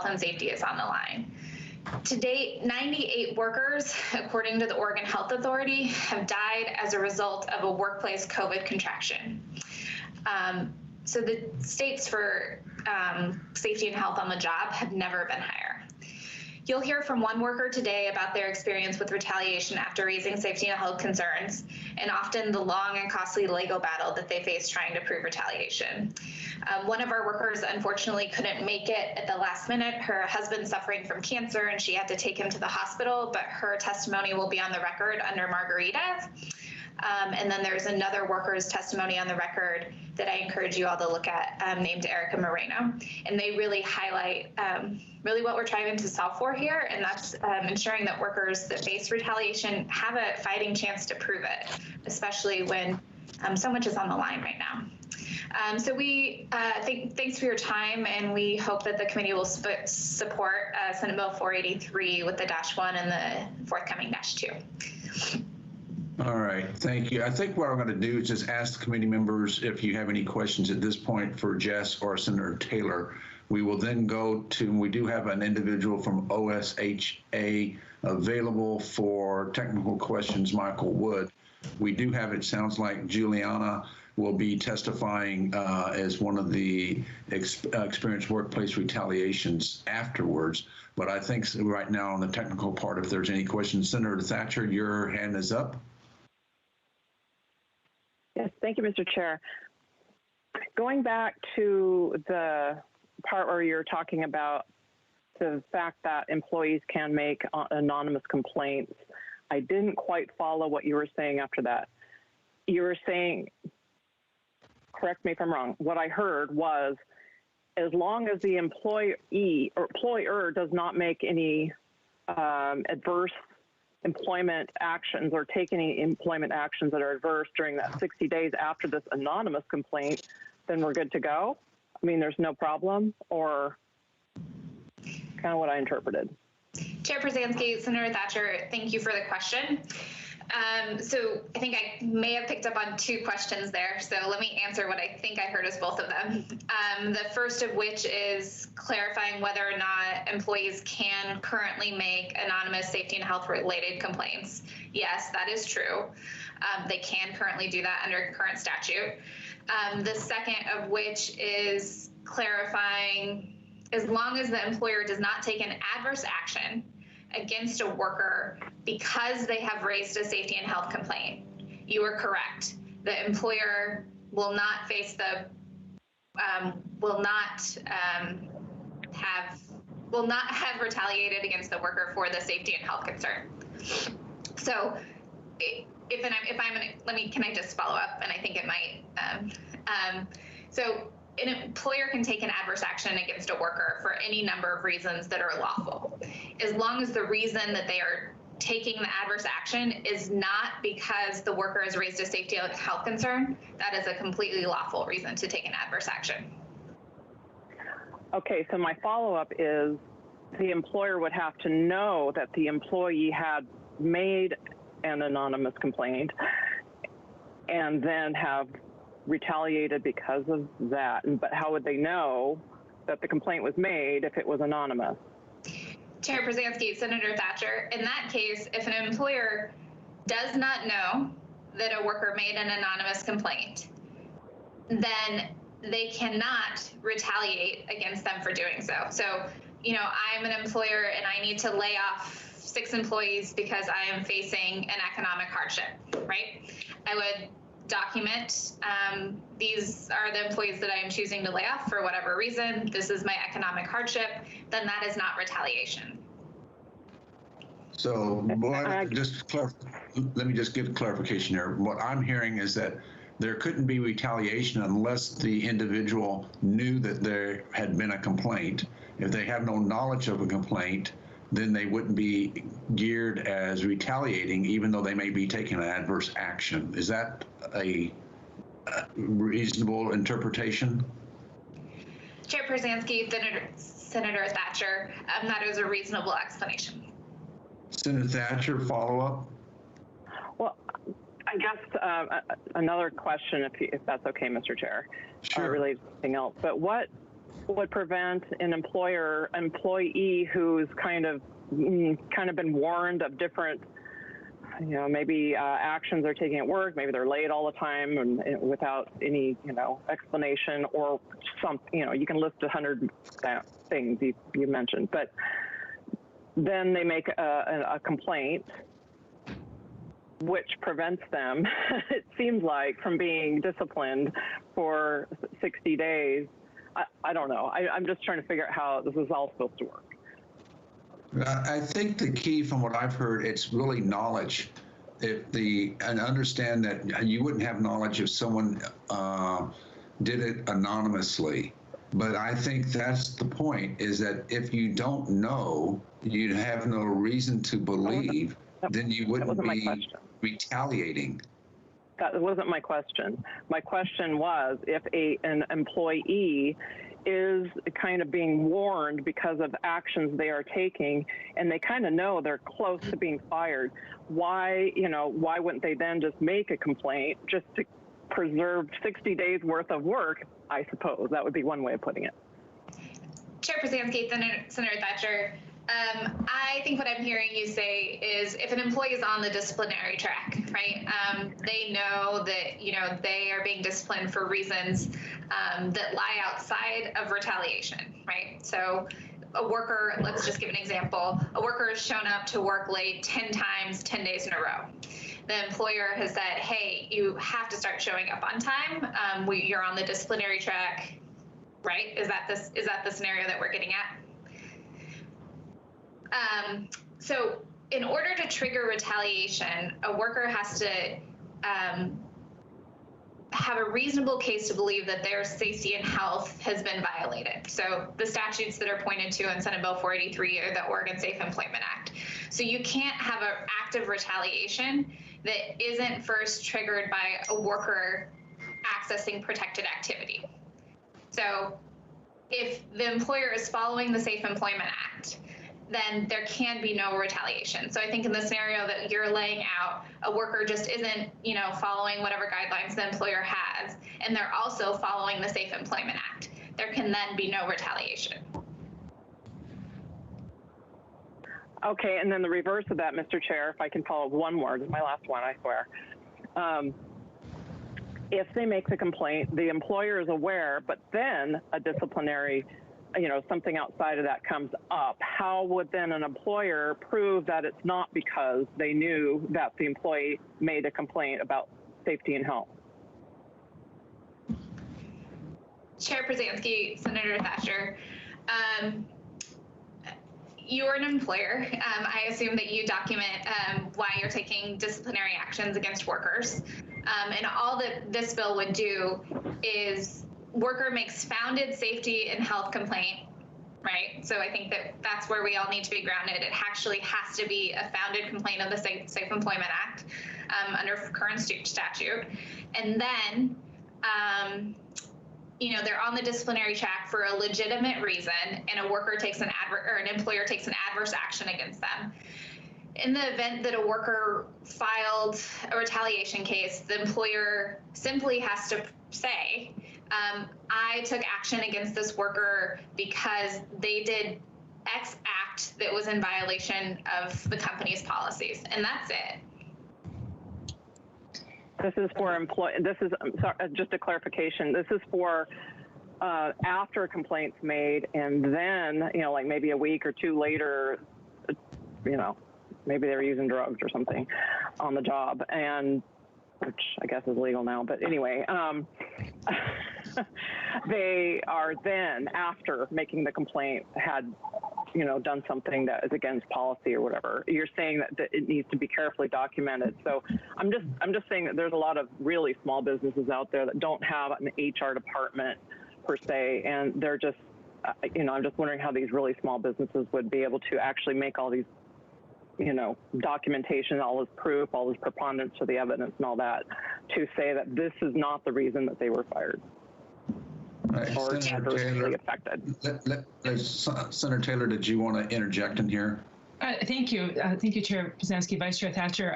and safety is on the line. To date, 98 workers, according to the Oregon Health Authority, have died as a result of a workplace COVID contraction. So the stakes for safety and health on the job have never been higher. You'll hear from one worker today about their experience with retaliation after raising safety and health concerns, and often the long and costly legal battle that they face trying to prove retaliation. One of our workers unfortunately couldn't make it at the last minute. Her husband's suffering from cancer and she had to take him to the hospital, but her testimony will be on the record under Margarita. And then there's another worker's testimony on the record that I encourage you all to look at, named Erica Moreno. And they really highlight really what we're trying to solve for here, and that's ensuring that workers that face retaliation have a fighting chance to prove it, especially when so much is on the line right now. So we thanks for your time, and we hope that the committee will support Senate Bill 483 with the -1 and the forthcoming -2. All right, thank you. I think what I'm going to do is just ask the committee members if you have any questions at this point for Jess or Senator Taylor. We will then go to, we do have an individual from OSHA available for technical questions, Michael Wood. We do have, it sounds like Juliana will be testifying as one of the experienced workplace retaliations afterwards. But I think right now on the technical part, if there's any questions, Senator Thatcher, your hand is up. Yes, thank you, Mr. Chair. Going back to the part where you're talking about the fact that employees can make anonymous complaints, I didn't quite follow what you were saying after that. You were saying, correct me if I'm wrong, what I heard was as long as the employee or employer does not make any adverse employment actions or take any employment actions that are adverse during that 60 days after this anonymous complaint, then we're good to go? I mean, there's no problem, or kind of what I interpreted. Chair Przanski, Senator Thatcher, thank you for the question. So I think I may have picked up on two questions there. So let me answer what I think I heard as both of them. The first of which is clarifying whether or not employees can currently make anonymous safety and health related complaints. Yes, that is true. They can currently do that under current statute. The second of which is clarifying, as long as the employer does not take an adverse action against a worker because they have raised a safety and health complaint, you are correct. The employer will not face the, will not have retaliated against the worker for the safety and health concern. So can I just follow up? And I think it might. So an employer can take an adverse action against a worker for any number of reasons that are lawful, as long as the reason that they are taking the adverse action is not because the worker has raised a safety and health concern. That is a completely lawful reason to take an adverse action. Okay, so my follow-up is the employer would have to know that the employee had made an anonymous complaint and then have retaliated because of that. But how would they know that the complaint was made if it was anonymous? Chair Przanski, Senator Thatcher, in that case, if an employer does not know that a worker made an anonymous complaint, then they cannot retaliate against them for doing so. So, you know, I'm an employer and I need to lay off 6 employees because I am facing an economic hardship, right? I would document, these are the employees that I am choosing to lay off for whatever reason. This is my economic hardship. Then that is not retaliation. So let me just give clarification here. What I'm hearing is that there couldn't be retaliation unless the individual knew that there had been a complaint. If they have no knowledge of a complaint, then they wouldn't be geared as retaliating, even though they may be taking an adverse action. Is that a reasonable interpretation? Chair Przansky, Senator Thatcher, that is a reasonable explanation. Senator Thatcher, follow up? Well, I guess another question, if that's okay, Mr. Chair, related to something else. But what would prevent an employee who's kind of been warned of different, you know, maybe actions they're taking at work, maybe they're late all the time and without any, you know, explanation, or some, you know, you can list 100 things you mentioned, but then they make a complaint, which prevents them, it seems like, from being disciplined for 60 days. I don't know. I'm just trying to figure out how this is all supposed to work. I think the key from what I've heard, it's really knowledge. And understand that you wouldn't have knowledge if someone did it anonymously. But I think that's the point, is that if you don't know, you'd have no reason to believe, then you wouldn't be retaliating. That wasn't my question. My question was, if an employee is kind of being warned because of actions they are taking, and they kind of know they're close to being fired, why wouldn't they then just make a complaint just to preserve 60 days worth of work? I suppose that would be one way of putting it. Chair Przansky, Senator Thatcher, I think what I'm hearing you say is, if an employee is on the disciplinary track, right, they know that, you know, they are being disciplined for reasons that lie outside of retaliation, right? So a worker, let's just give an example, a worker has shown up to work late 10 times, 10 days in a row. The employer has said, hey, you have to start showing up on time. You're on the disciplinary track, right? Is that the scenario that we're getting at? So in order to trigger retaliation, a worker has to have a reasonable case to believe that their safety and health has been violated. So the statutes that are pointed to in Senate Bill 483 are the Oregon Safe Employment Act. So you can't have an act of retaliation that isn't first triggered by a worker accessing protected activity. So if the employer is following the Safe Employment Act, then there can be no retaliation. So I think in the scenario that you're laying out, a worker just isn't, you know, following whatever guidelines the employer has, and they're also following the Safe Employment Act. There can then be no retaliation. Okay, and then the reverse of that, Mr. Chair, if I can follow one more, this is my last one, I swear. If they make the complaint, the employer is aware, but then a disciplinary, you know, something outside of that comes up, how would then an employer prove that it's not because they knew that the employee made a complaint about safety and health? Chair Przansky, Senator Thatcher, you are an employer. I assume that you document why you're taking disciplinary actions against workers. And all that this bill would do is worker makes founded safety and health complaint, right? So I think that that's where we all need to be grounded. It actually has to be a founded complaint of the Safe Employment Act under current statute. And then, you know, they're on the disciplinary track for a legitimate reason, and a worker takes an employer takes an adverse action against them. In the event that a worker filed a retaliation case, the employer simply has to say, I took action against this worker because they did X act that was in violation of the company's policies, and that's it. This is for this is, sorry, just a clarification. This is for after a complaint's made, and then, like maybe a week or two later, maybe they were using drugs or something on the job, and which I guess is legal now, but anyway, they are then, after making the complaint, had, done something that is against policy or whatever. You're saying that it needs to be carefully documented. So I'm just saying that there's a lot of really small businesses out there that don't have an HR department per se, and they're just, I'm just wondering how these really small businesses would be able to actually make all these, documentation, all this proof, all this preponderance of the evidence and all that, to say that this is not the reason that they were fired. Right. Or Senator Taylor, affected. Senator Taylor, did you want to interject in here? Thank you. Thank you, Chair Pruzansky, Vice Chair Thatcher.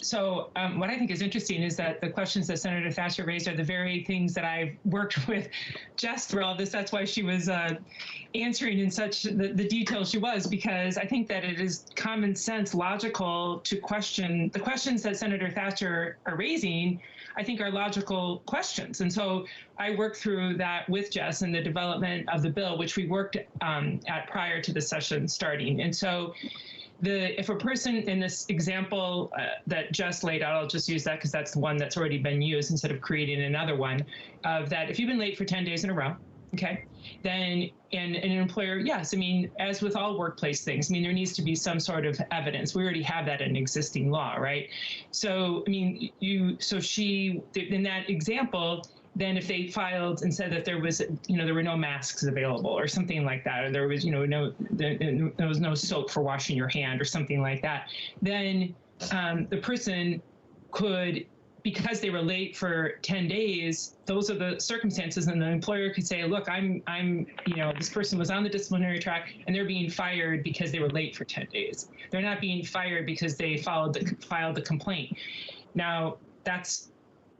So what I think is interesting is that the questions that Senator Thatcher raised are the very things that I've worked with Jess through all this. That's why she was answering in such the detail she was, because I think that it is common sense, logical to question the questions that Senator Thatcher are raising. I think are logical questions. And so I worked through that with Jess in the development of the bill, which we worked at prior to the session starting. And so if a person in this example that Jess laid out, I'll just use that because that's the one that's already been used instead of creating another one, of that if you've been late for 10 days in a row, okay, then and an employer, yes, I mean, as with all workplace things, I mean, there needs to be some sort of evidence. We already have that in existing law, right? So, I mean, she, in that example, then if they filed and said that there was, there were no masks available or something like that, or there was, there was no soap for washing your hand or something like that, then the person could, because they were late for 10 days, those are the circumstances, and the employer could say, look, this person was on the disciplinary track and they're being fired because they were late for 10 days. They're not being fired because they filed the complaint. Now,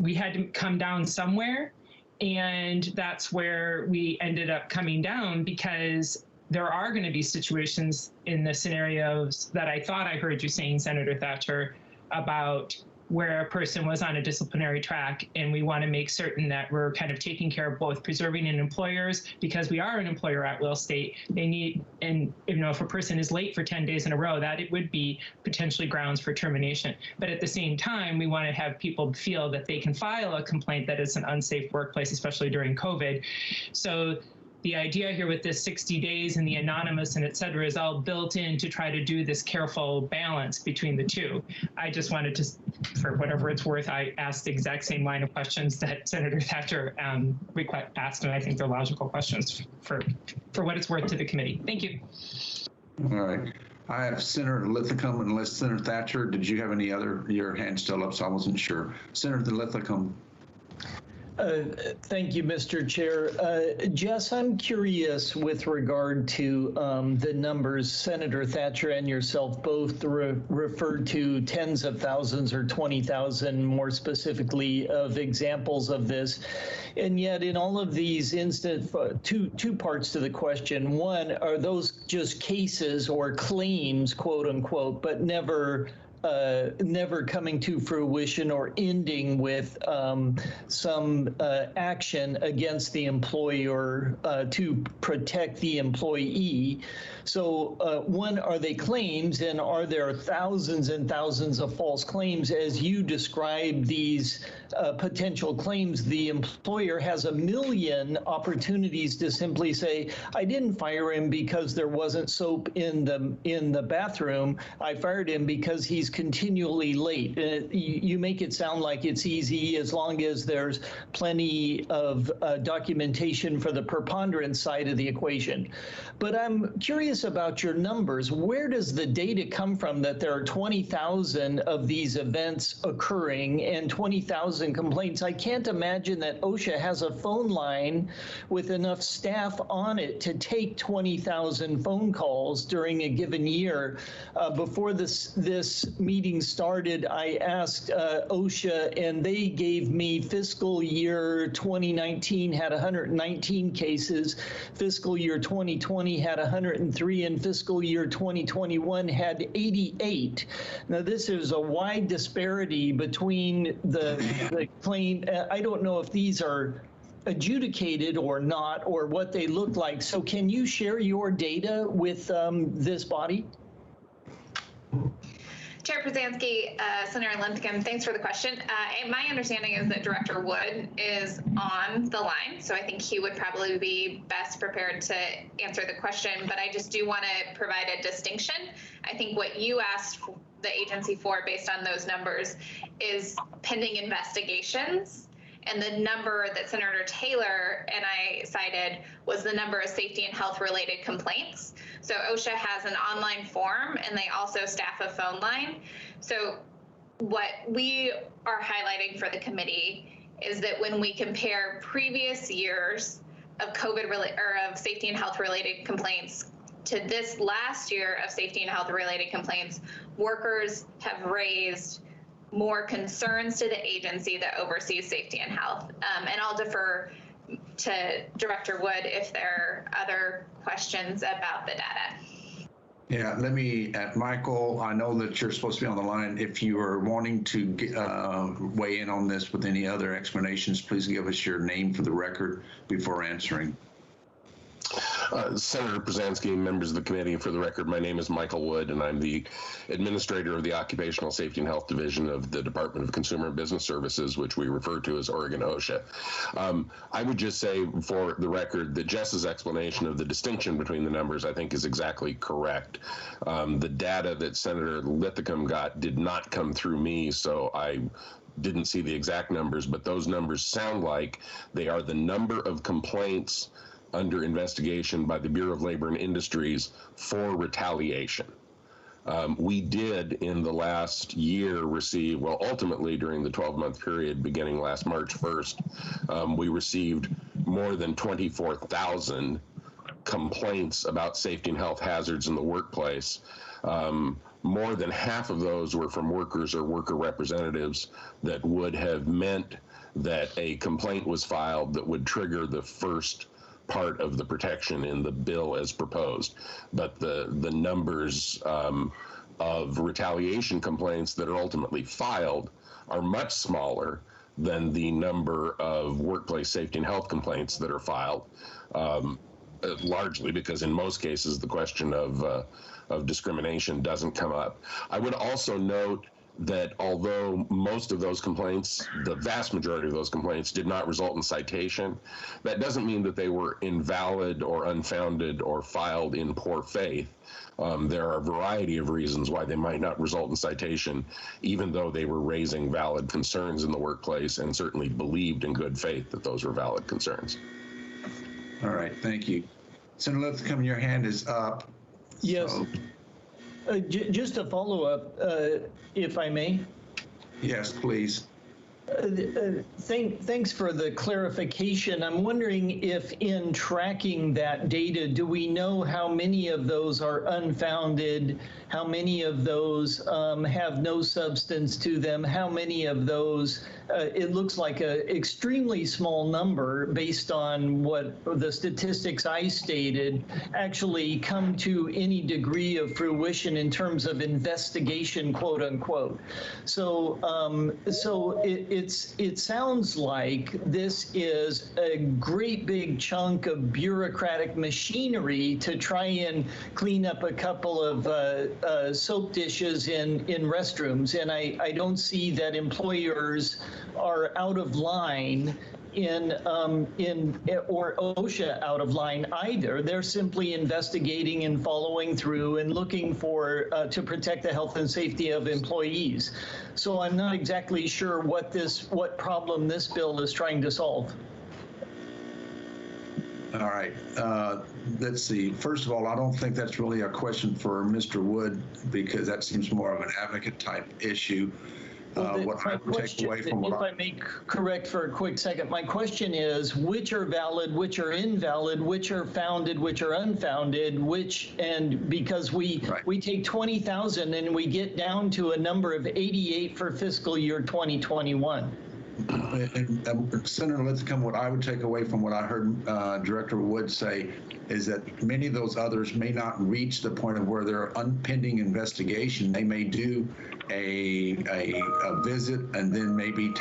we had to come down somewhere, and that's where we ended up coming down, because there are going to be situations in the scenarios that I thought I heard you saying, Senator Thatcher, about where a person was on a disciplinary track, and we want to make certain that we're kind of taking care of both preserving an employers, because we are an employer at will state. They need, and if a person is late for 10 days in a row, that it would be potentially grounds for termination. But at the same time, we want to have people feel that they can file a complaint that it's an unsafe workplace, especially during COVID. So the idea here with this 60 days and the anonymous and et cetera is all built in to try to do this careful balance between the two. I just wanted to, for whatever it's worth, I asked the exact same line of questions that Senator Thatcher asked, and I think they're logical questions for what it's worth to the committee. Thank you. All right. I have Senator Lithicum, unless Senator Thatcher, did you have any other, your hand still up, so I wasn't sure. Senator Lithicum. Thank you, Mr. Chair. Jess, I'm curious with regard to the numbers. Senator Thatcher and yourself both referred to tens of thousands or 20,000 more specifically of examples of this. And yet in all of these instances, two parts to the question. One, are those just cases or claims, quote unquote, but never coming to fruition or ending with some action against the employer to protect the employee? So one, are they claims, and are there thousands and thousands of false claims? As you describe these potential claims, the employer has a million opportunities to simply say, I didn't fire him because there wasn't soap in the bathroom. I fired him because he's continually late. You make it sound like it's easy as long as there's plenty of documentation for the preponderance side of the equation. But I'm curious about your numbers. Where does the data come from that there are 20,000 of these events occurring and 20,000 complaints? I can't imagine that OSHA has a phone line with enough staff on it to take 20,000 phone calls during a given year before this meeting started, I asked OSHA, and they gave me fiscal year 2019 had 119 cases, fiscal year 2020 had 103, and fiscal year 2021 had 88. Now, this is a wide disparity between the claim. I don't know if these are adjudicated or not, or what they look like. So can you share your data with this body? Chair Przansky, Senator Linthicum, thanks for the question. My understanding is that Director Wood is on the line, so I think he would probably be best prepared to answer the question, but I just do want to provide a distinction. I think what you asked the agency for based on those numbers is pending investigations. And the number that Senator Taylor and I cited was the number of safety and health related complaints. So OSHA has an online form and they also staff a phone line. So what we are highlighting for the committee is that when we compare previous years of of safety and health related complaints to this last year of safety and health related complaints, workers have raised more concerns to the agency that oversees safety and health. And I'll defer to Director Wood if there are other questions about the data. Yeah, let me, Michael, I know that you're supposed to be on the line. If you are wanting to weigh in on this with any other explanations, please give us your name for the record before answering. Senator Przansky, members of the committee, for the record, my name is Michael Wood, and I'm the administrator of the Occupational Safety and Health Division of the Department of Consumer and Business Services, which we refer to as Oregon OSHA. I would just say, for the record, that Jess's explanation of the distinction between the numbers, I think, is exactly correct. The data that Senator Linthicum got did not come through me, so I didn't see the exact numbers, but those numbers sound like they are the number of complaints under investigation by the Bureau of Labor and Industries for retaliation. We did in the last year receive, well, ultimately during the 12-month period beginning last March 1st, we received more than 24,000 complaints about safety and health hazards in the workplace. More than half of those were from workers or worker representatives that would have meant that a complaint was filed that would trigger the first part of the protection in the bill as proposed. But the numbers of retaliation complaints that are ultimately filed are much smaller than the number of workplace safety and health complaints that are filed, largely because in most cases the question of discrimination doesn't come up. I would also note that although most of those complaints, the vast majority of those complaints, did not result in citation, that doesn't mean that they were invalid or unfounded or filed in poor faith. There are a variety of reasons why they might not result in citation, even though they were raising valid concerns in the workplace and certainly believed in good faith that those were valid concerns. All right, thank you. Senator Linthicum, your hand is up. Yes. So. Just a follow-up, if I may. Yes, please. Thanks for the clarification. I'm wondering if in tracking that data, do we know how many of those are unfounded? How many of those have no substance to them? How many of those, it looks like an extremely small number based on what the statistics I stated, actually come to any degree of fruition in terms of investigation, quote unquote. So, it sounds like this is a great big chunk of bureaucratic machinery to try and clean up a couple of soap dishes in restrooms, and I don't see that employers are out of line or OSHA out of line either. They're simply investigating and following through and looking for to protect the health and safety of employees. So I'm not exactly sure what problem this bill is trying to solve. All right, let's see. First of all, I don't think that's really a question for Mr. Wood because that seems more of an advocate type issue. what I would take away from if I may correct for a quick second, my question is which are valid, which are invalid, which are founded, which are unfounded, and because we take 20,000 and we get down to a number of 88 for fiscal year 2021. And Senator Lithicum, what I would take away from what I heard Director Wood say is that many of those others may not reach the point of where they're pending investigation. They may do a visit and then maybe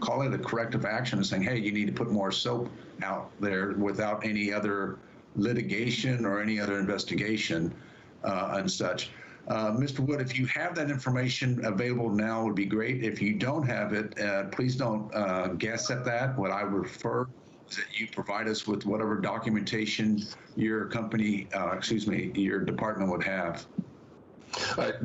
call it a corrective action and saying, hey, you need to put more soap out there without any other litigation or any other investigation and such. Mr. Wood, if you have that information available now, it would be great. If you don't have it, please don't guess at that. What I refer is that you provide us with whatever documentation your company, your department would have.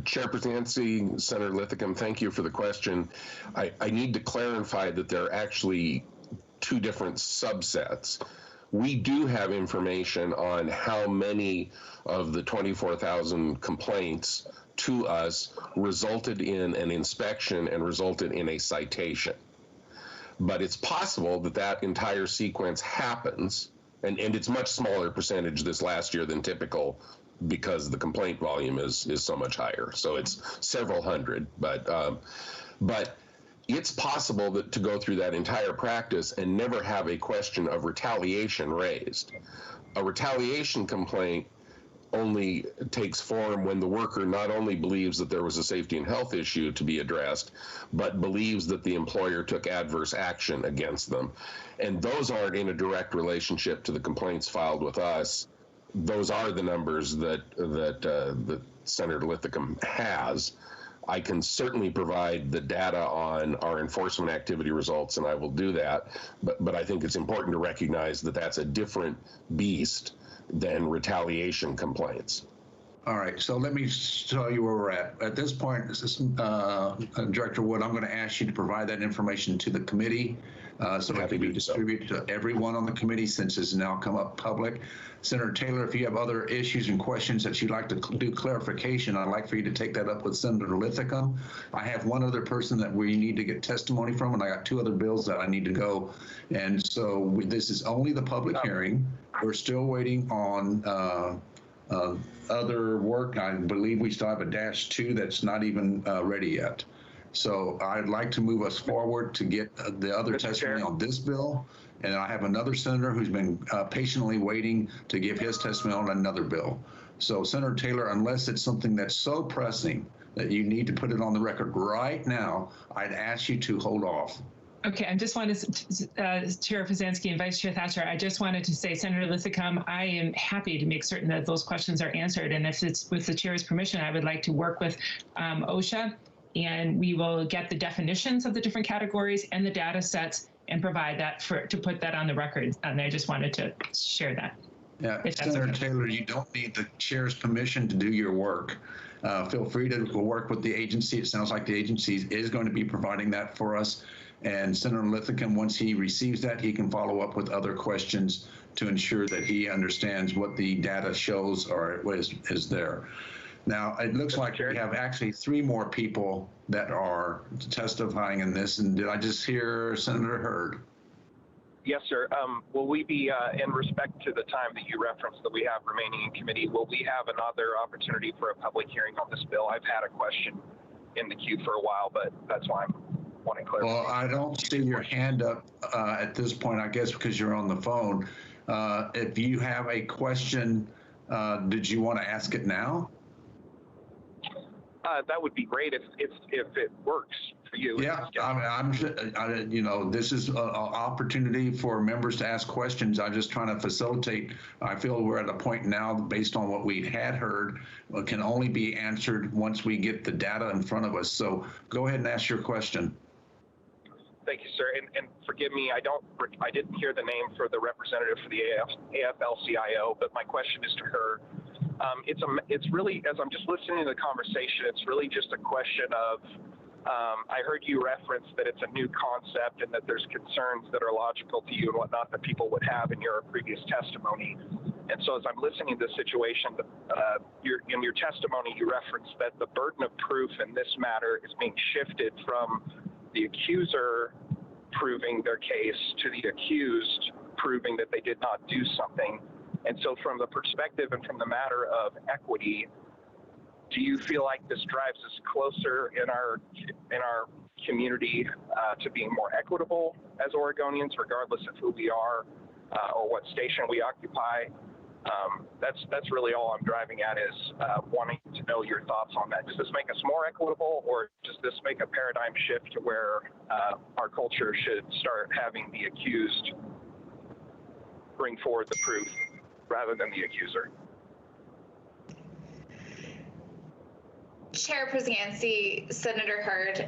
Chair Presidency, Senator Lithicum, thank you for the question. I need to clarify that there are actually two different subsets. We do have information on how many of the 24,000 complaints to us resulted in an inspection and resulted in a citation. But it's possible that that entire sequence happens, and it's much smaller percentage this last year than typical because the complaint volume is so much higher. So it's several hundred, but it's possible to go through that entire practice and never have a question of retaliation raised. A retaliation complaint only takes form when the worker not only believes that there was a safety and health issue to be addressed, but believes that the employer took adverse action against them. And those aren't in a direct relationship to the complaints filed with us. Those are the numbers that Senator Lithicum has. I can certainly provide the data on our enforcement activity results, and I will do that. But I think it's important to recognize that that's a different beast than retaliation complaints. All right, so let me tell you where we're at. At this point, Director Wood, I'm going to ask you to provide that information to the committee so it can be distributed to everyone on the committee since it's now come up public. Senator Taylor, if you have other issues and questions that you'd like to do clarification, I'd like for you to take that up with Senator Lithicum. I have one other person that we need to get testimony from, and I got two other bills that I need to go. And so this is only the public hearing. We're still waiting on other work. I believe we still have a -2 that's not even ready yet. So I'd like to move us forward to get the other testimony on this bill. And I have another senator who's been patiently waiting to give his testimony on another bill. So Senator Taylor, unless it's something that's so pressing that you need to put it on the record right now, I'd ask you to hold off. Okay, I just wanted to, Chair Pruzansky and Vice Chair Thatcher, I just wanted to say, Senator Lithicum, I am happy to make certain that those questions are answered. And if it's with the chair's permission, I would like to work with OSHA, and we will get the definitions of the different categories and the data sets and provide that to put that on the record. And I just wanted to share that. Yeah, Senator Taylor, you don't need the chair's permission to do your work. Feel free to work with the agency. It sounds like the agency is going to be providing that for us. And Senator Lithicum, once he receives that, he can follow up with other questions to ensure that he understands what the data shows or is there. Now, it looks like we have actually 3 more people that are testifying in this. And did I just hear Senator Hurd? Yes, sir. Will we be, in respect to the time that you referenced that we have remaining in committee, will we have another opportunity for a public hearing on this bill? I've had a question in the queue for a while, but that's why I'm wanting clarification. Well, I don't see your hand up at this point, I guess, because you're on the phone. If you have a question, did you want to ask it now? That would be great if it works for you. Yeah, you know, this is an opportunity for members to ask questions. I'm just trying to facilitate. I feel we're at a point now, based on what we had heard, can only be answered once we get the data in front of us. So go ahead and ask your question. Thank you, sir. And forgive me, I didn't hear the name for the representative for the AFL-CIO, but my question is to her. It's really, as I'm just listening to the conversation, it's really just a question of, I heard you reference that it's a new concept and that there's concerns that are logical to you and whatnot that people would have in your previous testimony. And so as I'm listening to the situation, in your testimony, you referenced that the burden of proof in this matter is being shifted from the accuser proving their case to the accused proving that they did not do something. And so from the perspective and from the matter of equity, do you feel like this drives us closer in our community to being more equitable as Oregonians, regardless of who we are or what station we occupy? That's really all I'm driving at, is wanting to know your thoughts on that. Does this make us more equitable, or does this make a paradigm shift to where our culture should start having the accused bring forward the proof rather than the accuser? Chair Presidency, Senator Hurd,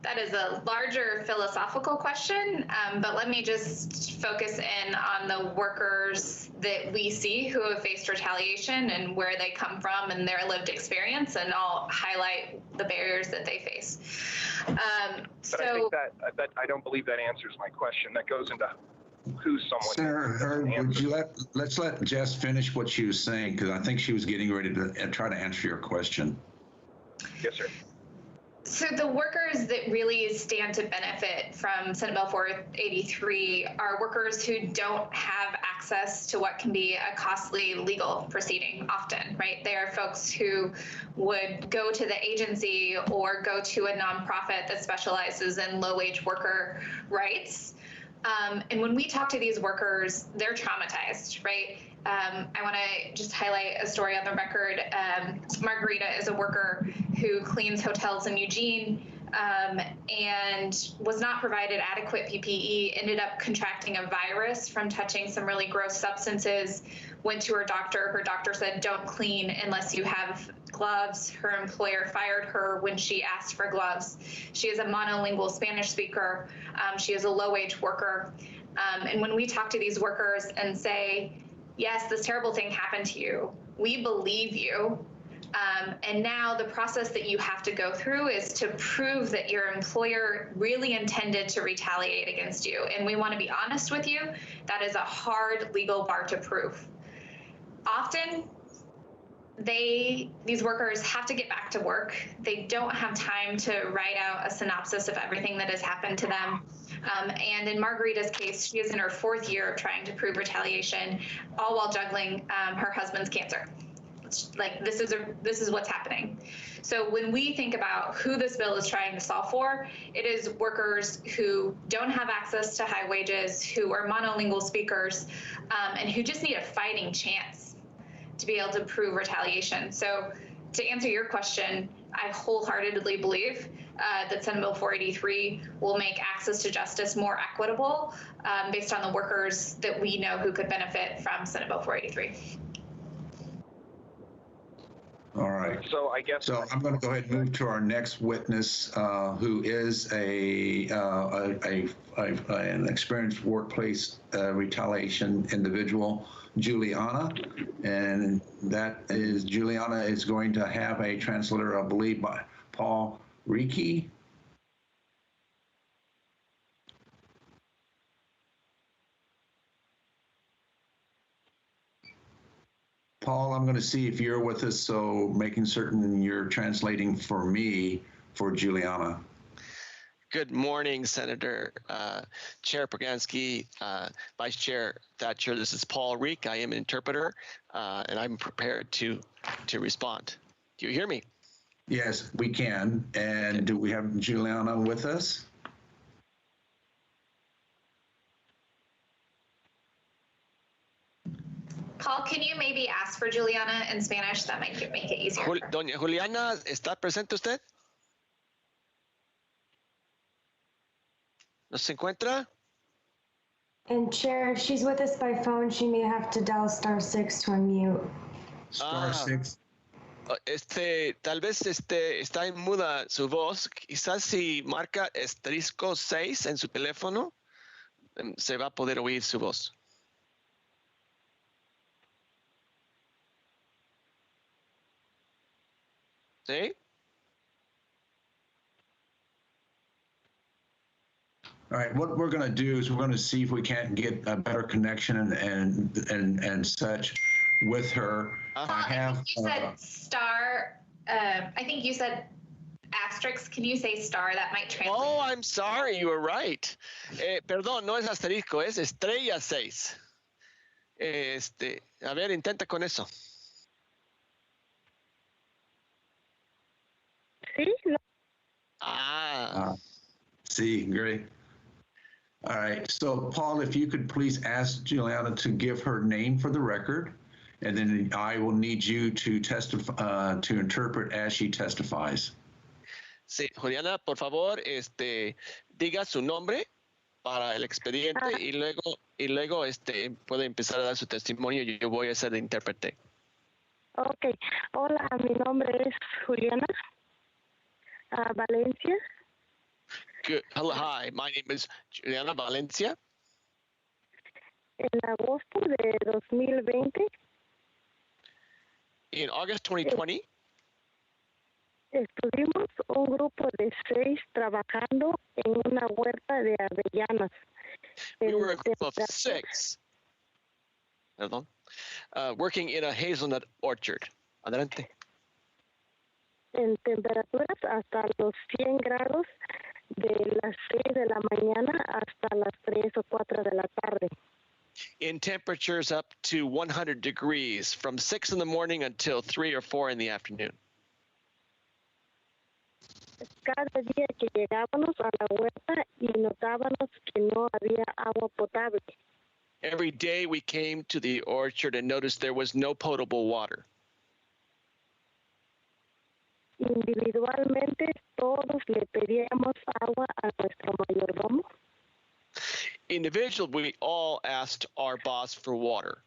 that is a larger philosophical question, but let me just focus in on the workers that we see who have faced retaliation and where they come from and their lived experience, and I'll highlight the barriers that they face. But I think that I don't believe that answers my question. That goes into who someone Senator Hurd, would you let's let Jess finish what she was saying, because I think she was getting ready to try to answer your question. Yes, sir. So the workers that really stand to benefit from Senate Bill 483 are workers who don't have access to what can be a costly legal proceeding often, right? They are folks who would go to the agency or go to a nonprofit that specializes in low-wage worker rights. And when we talk to these workers, they're traumatized, right? I want to just highlight a story on the record. Margarita is a worker who cleans hotels in Eugene and was not provided adequate PPE, ended up contracting a virus from touching some really gross substances, went to her doctor said, don't clean unless you have gloves. Her employer fired her when she asked for gloves. She is a monolingual Spanish speaker. She is a low-wage worker. And when we talk to these workers and say, yes, this terrible thing happened to you, we believe you. And now the process that you have to go through is to prove that your employer really intended to retaliate against you. And we want to be honest with you, that is a hard legal bar to prove. Often, these workers have to get back to work. They don't have time to write out a synopsis of everything that has happened to them. And in Margarita's case, she is in her 4th year of trying to prove retaliation, all while juggling her husband's cancer. Like, this is what's happening. So when we think about who this bill is trying to solve for, it is workers who don't have access to high wages, who are monolingual speakers, and who just need a fighting chance to be able to prove retaliation. So to answer your question, I wholeheartedly believe that Senate Bill 483 will make access to justice more equitable based on the workers that we know who could benefit from Senate Bill 483. All right. So I guess. So I'm going to go ahead and move to our next witness, who is an experienced workplace retaliation individual, Juliana, and that is Juliana is going to have a translator, I believe, by Paul Ricci. Paul, I'm going to see if you're with us, so making certain you're translating for me for Juliana. Good morning, Senator, Chair Pogansky, Vice Chair Thatcher. This is Paul Reek. I am an interpreter, and I'm prepared to respond. Do you hear me? Yes, we can. And okay. Do we have Juliana with us? Paul, can you maybe ask for Juliana in Spanish? That might make it easier. Doña Juliana, ¿está presente usted? ¿No se encuentra? And Chair, if she's with us by phone, she may have to dial *6 to unmute. *6. Tal vez está en muda su voz. Quizás si marca asterisco 6 en su teléfono, se va a poder oír su voz. ¿Sí? All right, what we're going to do is we're going to see if we can't get a better connection and such with her. I have. You said star. I think you said asterisk. Can you say star? That might translate. Oh, I'm sorry. You were right. Perdón, no es asterisco, es estrella 6. A ver, intenta con eso. Sí. See, great. All right, so Paul, if you could please ask Juliana to give her name for the record, and then I will need you to testify, to interpret as she testifies. Sí, Juliana, por favor, diga su nombre para el expediente y luego puede empezar a dar su testimonio y yo voy a ser el intérprete. Ok. Hola, mi nombre es Juliana Valencia. Good. Hello, hi, my name is Juliana Valencia. En agosto de 2020. In August 2020. Estuvimos un grupo de 6 trabajando en una huerta de avellanas. We were a group of 6. Perdón. Working in a hazelnut orchard. Adelante. En temperaturas hasta los 100 grados de las 6 de la mañana hasta las 3 o 4 de la tarde. In temperatures up to 100 degrees from 6 in the morning until 3 or 4 in the afternoon. Cada día que llegábamos a la huerta y notábamos que no había agua potable. Every day we came to the orchard and noticed there was no potable water. Individualmente todos le pedíamos agua a nuestro mayordomo. Individually, we all asked our boss for water.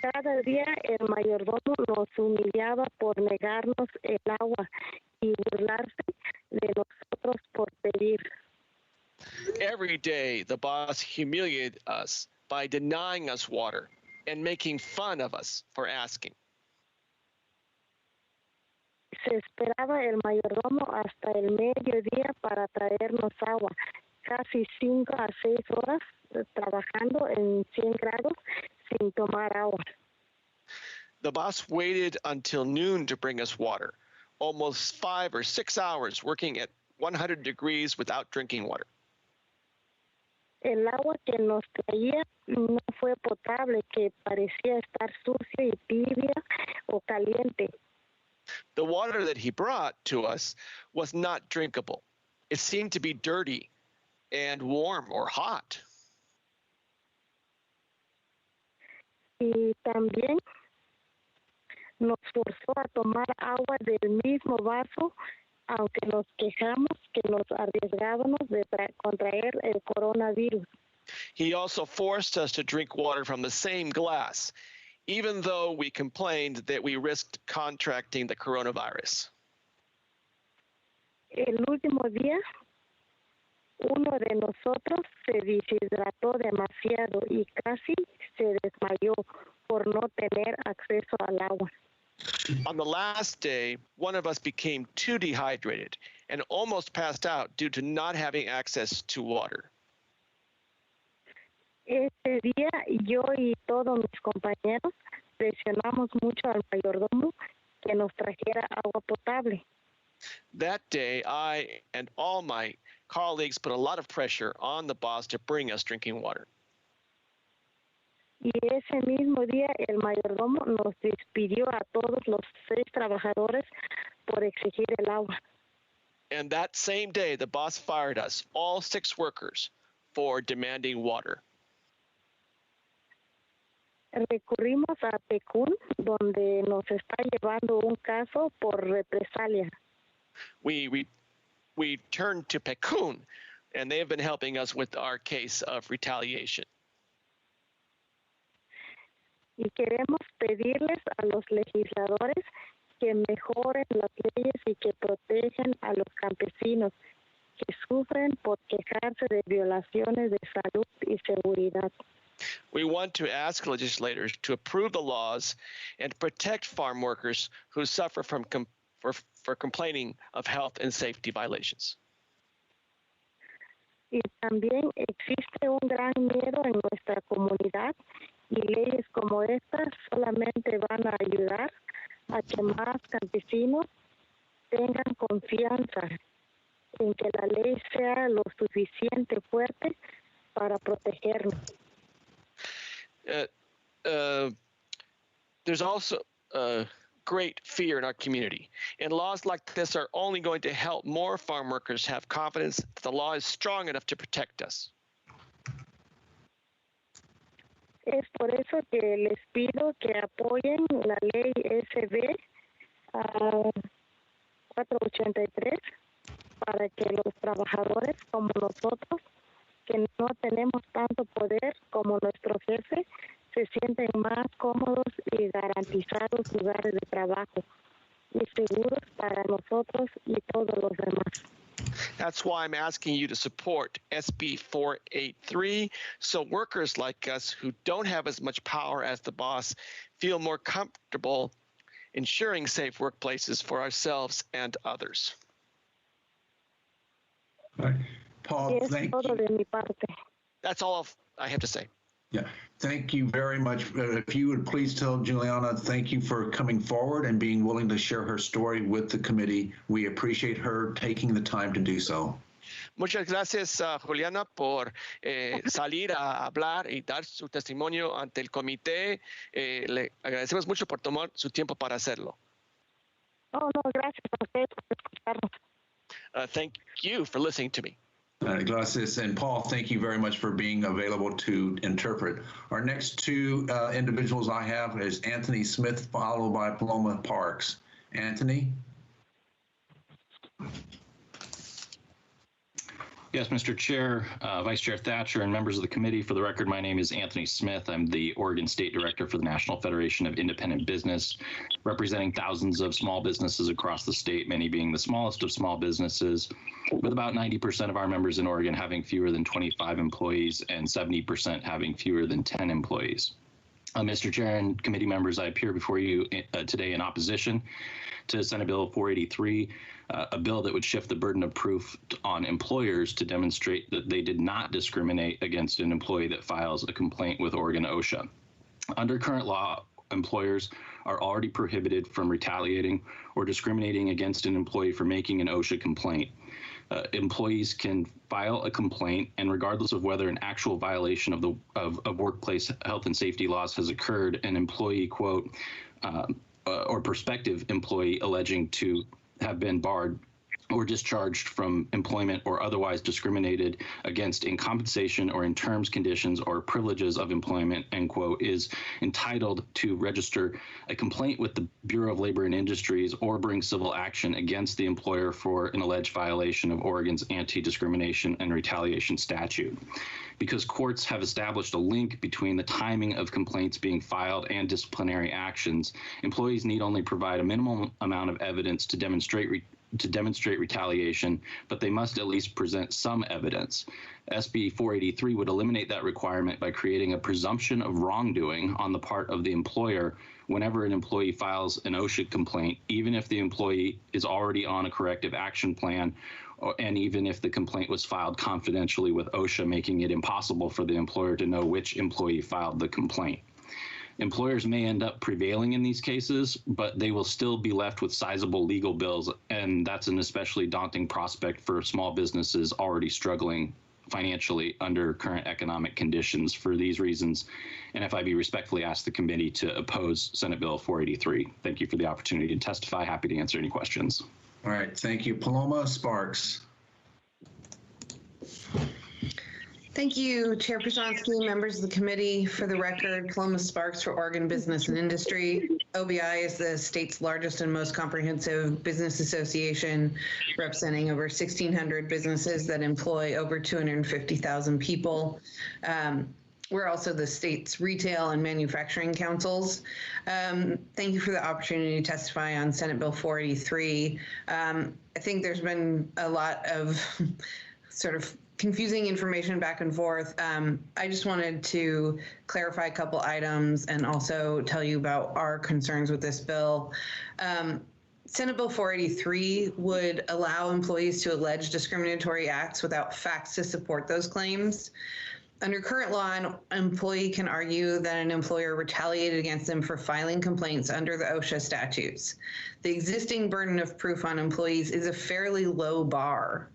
Cada día el mayordomo nos humillaba por negarnos el agua y burlarse de nosotros por pedir. Every day, the boss humiliated us by denying us water and making fun of us for asking. Se esperaba el mayordomo hasta el mediodía para traernos agua, casi 5 a 6 horas trabajando en 100 grados sin tomar agua. The boss waited until noon to bring us water, almost 5 or 6 hours working at 100 degrees without drinking water. El agua que nos traía no fue potable, que parecía estar sucia y tibia o caliente. The water that he brought to us was not drinkable. It seemed to be dirty and warm or hot. Y también nos forzó a tomar agua del mismo vaso, aunque nos quejamos que nos arriesgábamos de contraer el coronavirus. He also forced us to drink water from the same glass, even though we complained that we risked contracting the coronavirus. El último día, uno de nosotros se deshidrató demasiado y casi se desmayó por no tener acceso al agua. On the last day, one of us became too dehydrated and almost passed out due to not having access to water. Ese día yo y todos mis compañeros presionamos mucho al mayordomo que nos trajera agua potable. That day, I and all my colleagues put a lot of pressure on the boss to bring us drinking water. Y ese mismo día el mayordomo nos despidió a todos los 6 trabajadores por exigir el agua. And that same day, the boss fired us, all 6 workers, for demanding water. Recurrimos a Pecún, donde nos está llevando un caso por represalia. We turned to Pecún, and they have been helping us with our case of retaliation. Y queremos pedirles a los legisladores que mejoren las leyes y que protejan a los campesinos que sufren por quejarse de violaciones de salud y seguridad. We want to ask legislators to approve the laws and protect farm workers who suffer from for complaining of health and safety violations. Y también existe un gran miedo en nuestra comunidad y leyes como estas solamente van a ayudar a que más campesinos tengan confianza en que la ley sea lo suficiente fuerte para protegernos. There's also great fear in our community, and laws like this are only going to help more farm workers have confidence that the law is strong enough to protect us. Es por eso que les pido que apoyen la ley SB 483 para que los trabajadores como nosotros, que no tenemos tanto poder como nuestro jefe, se sienten más cómodos y garantizados lugares de trabajo y seguros para nosotros y todos los demás. That's why I'm asking you to support SB 483 so workers like us who don't have as much power as the boss feel more comfortable ensuring safe workplaces for ourselves and others. Right. Paul, thank you. That's all I have to say. Yeah, thank you very much. If you would please tell Juliana, thank you for coming forward and being willing to share her story with the committee. We appreciate her taking the time to do so. Muchas gracias, Juliana, por salir a hablar y dar su testimonio ante el comité. Le agradecemos mucho por tomar su tiempo para hacerlo. Oh, no, gracias a ustedes por escucharnos. Thank you for listening to me. Gracias. And Paul, thank you very much for being available to interpret. Our next two individuals I have is Anthony Smith, followed by Paloma Parks. Anthony? Yes, Mr. Chair, Vice Chair Thatcher, and members of the committee. For the record, my name is Anthony Smith. I'm the Oregon State Director for the National Federation of Independent Business, representing thousands of small businesses across the state, many being the smallest of small businesses, with about 90% of our members in Oregon having fewer than 25 employees and 70% having fewer than 10 employees. Mr. Chair and committee members, I appear before you today in opposition to Senate Bill 483, a bill that would shift the burden of proof on employers to demonstrate that they did not discriminate against an employee that files a complaint with Oregon OSHA. Under current law, employers are already prohibited from retaliating or discriminating against an employee for making an OSHA complaint. Employees can file a complaint, and regardless of whether an actual violation of workplace health and safety laws has occurred, an employee, quote, or prospective employee alleging to have been barred or discharged from employment or otherwise discriminated against in compensation or in terms, conditions, or privileges of employment, end quote, is entitled to register a complaint with the Bureau of Labor and Industries or bring civil action against the employer for an alleged violation of Oregon's anti-discrimination and retaliation statute. Because courts have established a link between the timing of complaints being filed and disciplinary actions, employees need only provide a minimum amount of evidence to demonstrate retaliation, but they must at least present some evidence. SB 483 would eliminate that requirement by creating a presumption of wrongdoing on the part of the employer whenever an employee files an OSHA complaint, even if the employee is already on a corrective action plan, and even if the complaint was filed confidentially with OSHA, making it impossible for the employer to know which employee filed the complaint. Employers may end up prevailing in these cases, but they will still be left with sizable legal bills, and that's an especially daunting prospect for small businesses already struggling financially under current economic conditions. For these reasons, NFIB respectfully asks the committee to oppose Senate Bill 483. Thank you for the opportunity to testify. Happy to answer any questions. All right, thank you. Paloma Sparks. Thank you, Chair Przonski, members of the committee. For the record, Paloma Sparks for Oregon Business and Industry. OBI is the state's largest and most comprehensive business association, representing over 1,600 businesses that employ over 250,000 people. We're also the state's retail and manufacturing councils. Thank you for the opportunity to testify on Senate Bill 483. I think there's been a lot of sort of confusing information back and forth. I just wanted to clarify a couple items and also tell you about our concerns with this bill. Senate Bill 483 would allow employees to allege discriminatory acts without facts to support those claims. Under current law, an employee can argue that an employer retaliated against them for filing complaints under the OSHA statutes. The existing burden of proof on employees is a fairly low bar.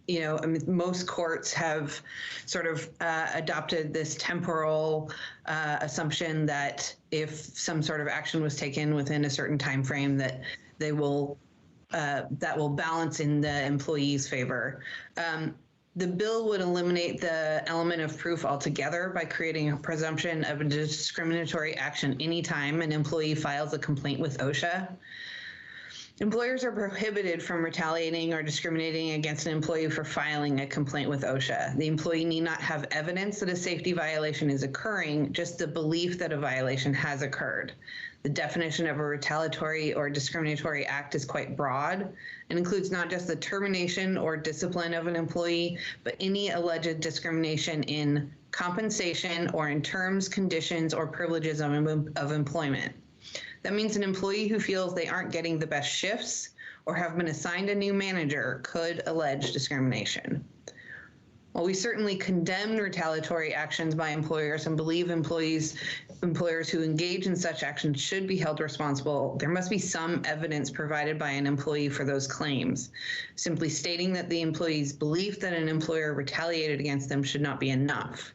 You know, I mean, most courts have sort of adopted this temporal assumption that if some sort of action was taken within a certain time frame, that they will that will balance in the employee's favor. The bill would eliminate the element of proof altogether by creating a presumption of a discriminatory action anytime an employee files a complaint with OSHA. Employers are prohibited from retaliating or discriminating against an employee for filing a complaint with OSHA. The employee need not have evidence that a safety violation is occurring, just the belief that a violation has occurred. The definition of a retaliatory or discriminatory act is quite broad and includes not just the termination or discipline of an employee, but any alleged discrimination in compensation or in terms, conditions, or privileges of employment. That means an employee who feels they aren't getting the best shifts or have been assigned a new manager could allege discrimination. While we certainly condemn retaliatory actions by employers and believe employers who engage in such actions should be held responsible, there must be some evidence provided by an employee for those claims. Simply stating that the employee's belief that an employer retaliated against them should not be enough.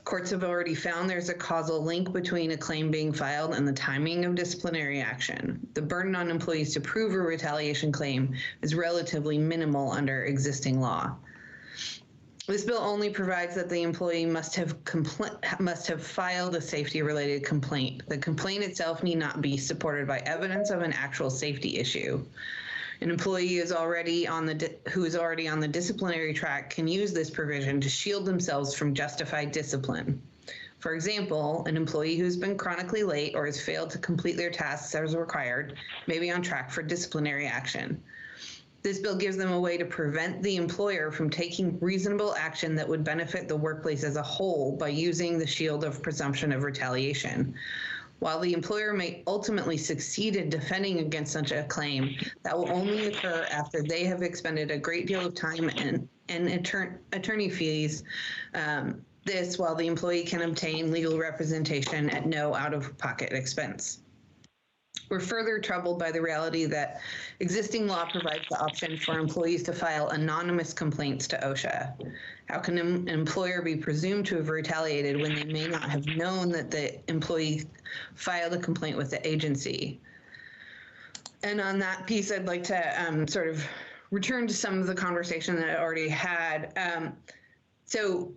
Courts have already found there's a causal link between a claim being filed and the timing of disciplinary action. The burden on employees to prove a retaliation claim is relatively minimal under existing law. This bill only provides that the employee must have filed a safety-related complaint. The complaint itself need not be supported by evidence of an actual safety issue. An employee who is already on the disciplinary track can use this provision to shield themselves from justified discipline. For example, an employee who's been chronically late or has failed to complete their tasks as required may be on track for disciplinary action. This bill gives them a way to prevent the employer from taking reasonable action that would benefit the workplace as a whole by using the shield of presumption of retaliation. While the employer may ultimately succeed in defending against such a claim, that will only occur after they have expended a great deal of time and attorney fees. This while the employee can obtain legal representation at no out-of-pocket expense. We're further troubled by the reality that existing law provides the option for employees to file anonymous complaints to OSHA. How can an employer be presumed to have retaliated when they may not have known that the employee filed a complaint with the agency? And on that piece, I'd like to sort of return to some of the conversation that I already had. So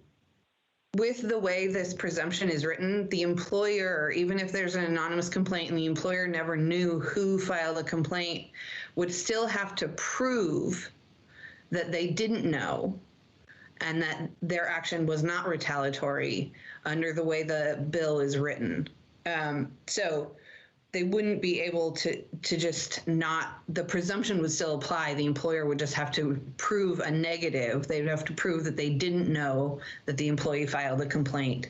with the way this presumption is written, the employer, even if there's an anonymous complaint and the employer never knew who filed a complaint, would still have to prove that they didn't know and that their action was not retaliatory under the way the bill is written. So they wouldn't be able to just not, the presumption would still apply. The employer would just have to prove a negative. They'd have to prove that they didn't know that the employee filed a complaint.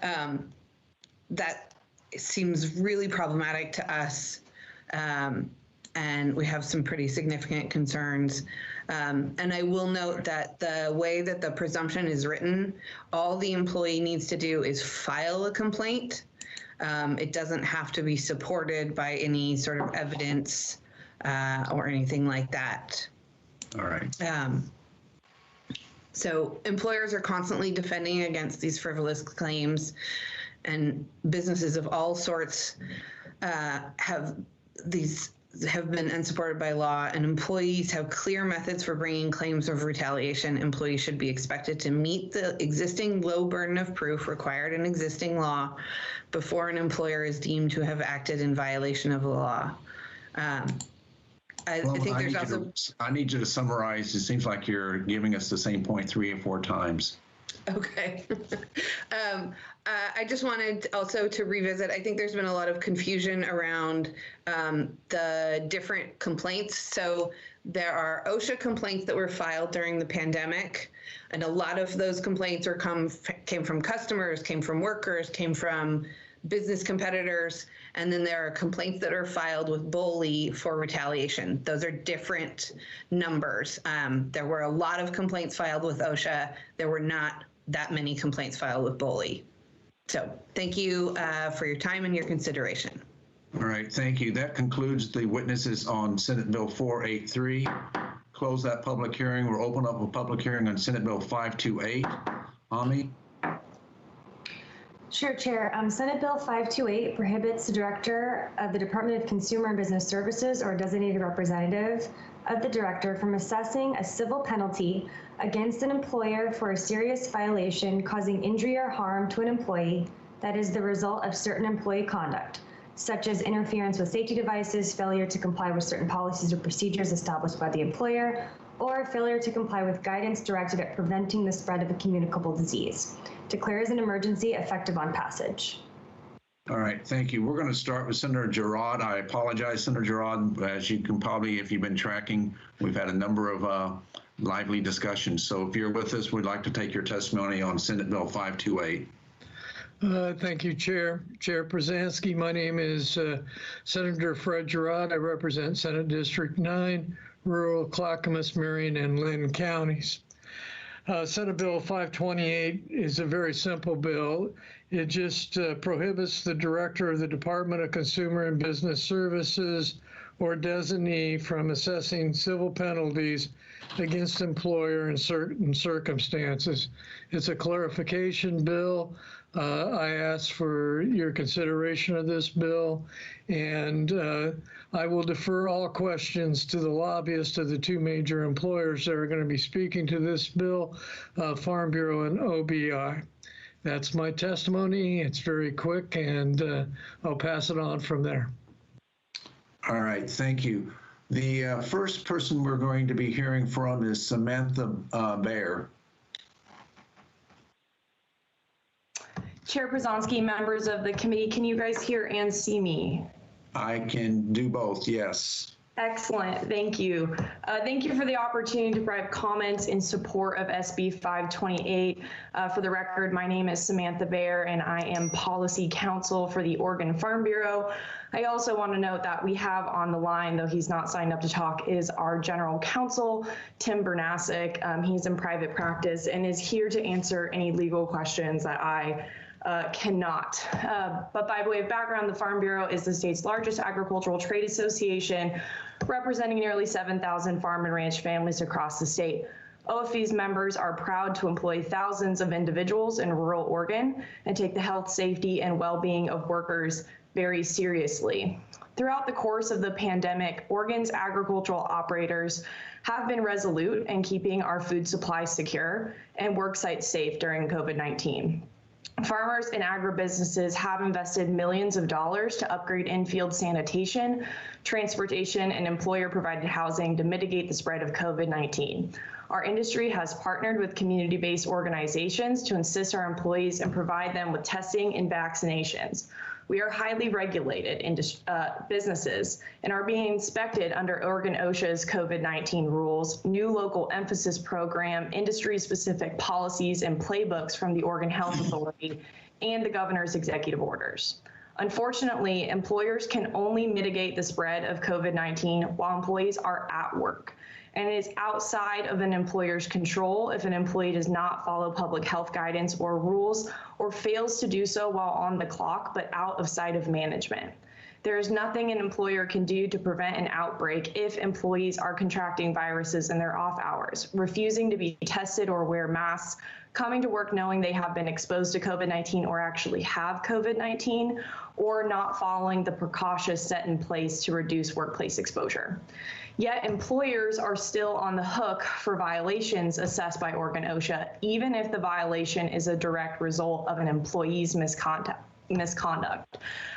That seems really problematic to us. And we have some pretty significant concerns. And I will note that the way that the presumption is written, all the employee needs to do is file a complaint. It doesn't have to be supported by any sort of evidence or anything like that. All right. So employers are constantly defending against these frivolous claims, and businesses of all sorts have been unsupported by law, and employees have clear methods for bringing claims of retaliation. Employees should be expected to meet the existing low burden of proof required in existing law before an employer is deemed to have acted in violation of the law. I think there's also... I need you to summarize. It seems like you're giving us the same point 3 or 4 times. Okay. I just wanted also to revisit, I think there's been a lot of confusion around the different complaints. So there are OSHA complaints that were filed during the pandemic, and a lot of those complaints came from customers, came from workers, came from business competitors, and then there are complaints that are filed with BOLI for retaliation. Those are different numbers. There were a lot of complaints filed with OSHA. There were not that many complaints filed with BOLI. So thank you for your time and your consideration. All right, thank you. That concludes the witnesses on Senate Bill 483. Close that public hearing. We'll open up a public hearing on Senate Bill 528. Ami? Sure, Chair. Senate Bill 528 prohibits the Director of the Department of Consumer and Business Services or designated representative of the Director from assessing a civil penalty against an employer for a serious violation causing injury or harm to an employee that is the result of certain employee conduct, such as interference with safety devices, failure to comply with certain policies or procedures established by the employer, or failure to comply with guidance directed at preventing the spread of a communicable disease. Declares an emergency effective on passage. All right, thank you. We're going to start with Senator Girard. I apologize, Senator Girard. As you can probably, if you've been tracking, we've had a number of lively discussions. So if you're with us, we'd like to take your testimony on Senate Bill 528. Thank you, Chair Przansky. My name is Senator Fred Girard. I represent Senate District 9, rural Clackamas, Marion, and Lynn counties. Senate Bill 528 is a very simple bill. It just prohibits the Director of the Department of Consumer and Business Services or designee from assessing civil penalties against employer in certain circumstances. It's a clarification bill. I ask for your consideration of this bill, and I will defer all questions to the lobbyists of the two major employers that are going to be speaking to this bill, Farm Bureau and OBI. That's my testimony. It's very quick, and I'll pass it on from there. All right, thank you. The first person we're going to be hearing from is Samantha Baer. Chair Przansky, members of the committee, can you guys hear and see me? I can do both, yes. Excellent, thank you. Thank you for the opportunity to provide comments in support of SB 528. For the record, my name is Samantha Baer and I am Policy Counsel for the Oregon Farm Bureau. I also want to note that we have on the line, though he's not signed up to talk, is our General Counsel, Tim Bernasek. He's in private practice and is here to answer any legal questions that I cannot. But by way of background, the Farm Bureau is the state's largest agricultural trade association, representing nearly 7,000 farm and ranch families across the state. OFE's members are proud to employ thousands of individuals in rural Oregon and take the health, safety, and well-being of workers very seriously. Throughout the course of the pandemic, Oregon's agricultural operators have been resolute in keeping our food supply secure and work sites safe during COVID-19. Farmers and agribusinesses have invested millions of dollars to upgrade in-field sanitation, transportation, and employer-provided housing to mitigate the spread of COVID-19. Our industry has partnered with community-based organizations to assist our employees and provide them with testing and vaccinations. We are highly regulated businesses and are being inspected under Oregon OSHA's COVID-19 rules, new local emphasis program, industry-specific policies and playbooks from the Oregon Health Authority, and the governor's executive orders. Unfortunately, employers can only mitigate the spread of COVID-19 while employees are at work. And it is outside of an employer's control if an employee does not follow public health guidance or rules or fails to do so while on the clock but out of sight of management. There is nothing an employer can do to prevent an outbreak if employees are contracting viruses in their off hours, refusing to be tested or wear masks, coming to work knowing they have been exposed to COVID-19 or actually have COVID-19, or not following the precautions set in place to reduce workplace exposure. Yet employers are still on the hook for violations assessed by Oregon OSHA, even if the violation is a direct result of an employee's misconduct.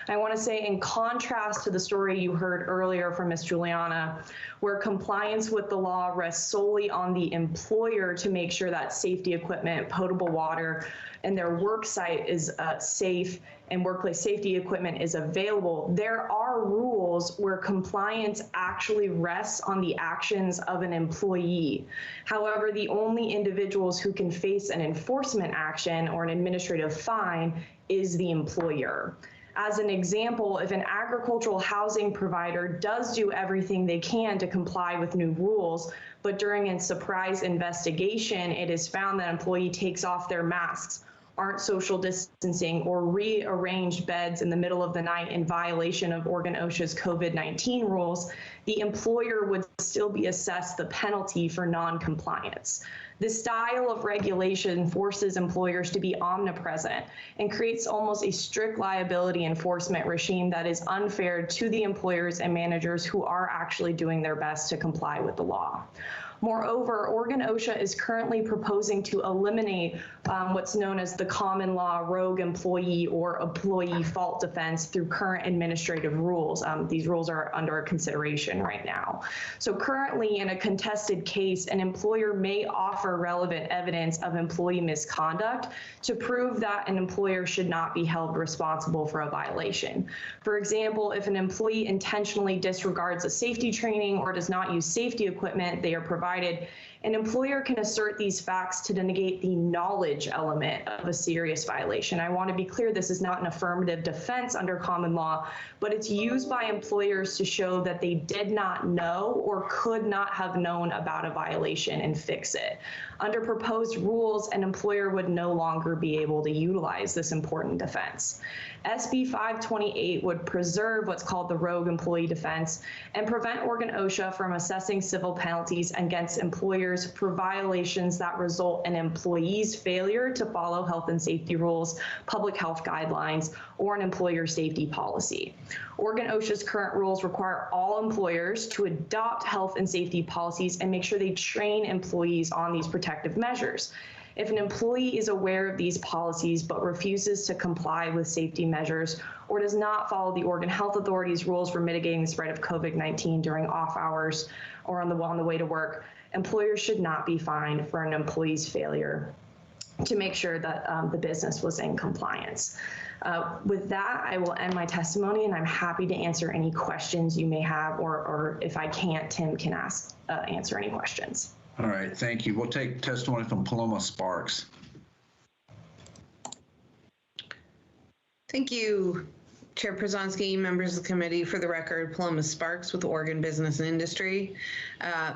I want to say, in contrast to the story you heard earlier from Ms. Juliana, where compliance with the law rests solely on the employer to make sure that safety equipment, potable water, and their work site is safe and workplace safety equipment is available, there are rules where compliance actually rests on the actions of an employee. However, the only individuals who can face an enforcement action or an administrative fine is the employer. As an example, if an agricultural housing provider does do everything they can to comply with new rules, but during a surprise investigation, it is found that an employee takes off their masks, aren't social distancing, or rearranged beds in the middle of the night in violation of Oregon OSHA's COVID-19 rules, the employer would still be assessed the penalty for non-compliance. This style of regulation forces employers to be omnipresent and creates almost a strict liability enforcement regime that is unfair to the employers and managers who are actually doing their best to comply with the law. Moreover, Oregon OSHA is currently proposing to eliminate what's known as the common law rogue employee or employee fault defense through current administrative rules. These rules are under consideration right now. So currently, in a contested case, an employer may offer relevant evidence of employee misconduct to prove that an employer should not be held responsible for a violation. For example, if an employee intentionally disregards a safety training or does not use safety equipment they are provided, an employer can assert these facts to negate the knowledge element of a serious violation. I want to be clear, this is not an affirmative defense under common law, but it's used by employers to show that they did not know or could not have known about a violation and fix it. Under proposed rules, an employer would no longer be able to utilize this important defense. SB 528 would preserve what's called the rogue employee defense and prevent Oregon OSHA from assessing civil penalties against employers for violations that result in employees' failure to follow health and safety rules, public health guidelines, or an employer safety policy. Oregon OSHA's current rules require all employers to adopt health and safety policies and make sure they train employees on these protective measures. If an employee is aware of these policies but refuses to comply with safety measures or does not follow the Oregon Health Authority's rules for mitigating the spread of COVID-19 during off hours or on the way to work, employers should not be fined for an employee's failure to make sure that the business was in compliance. With that, I will end my testimony, and I'm happy to answer any questions you may have, or if I can't, Tim can answer any questions. All right, thank you. We'll take testimony from Paloma Sparks. Thank you, Chair Przonski, members of the committee. For the record, Paloma Sparks with Oregon Business and Industry.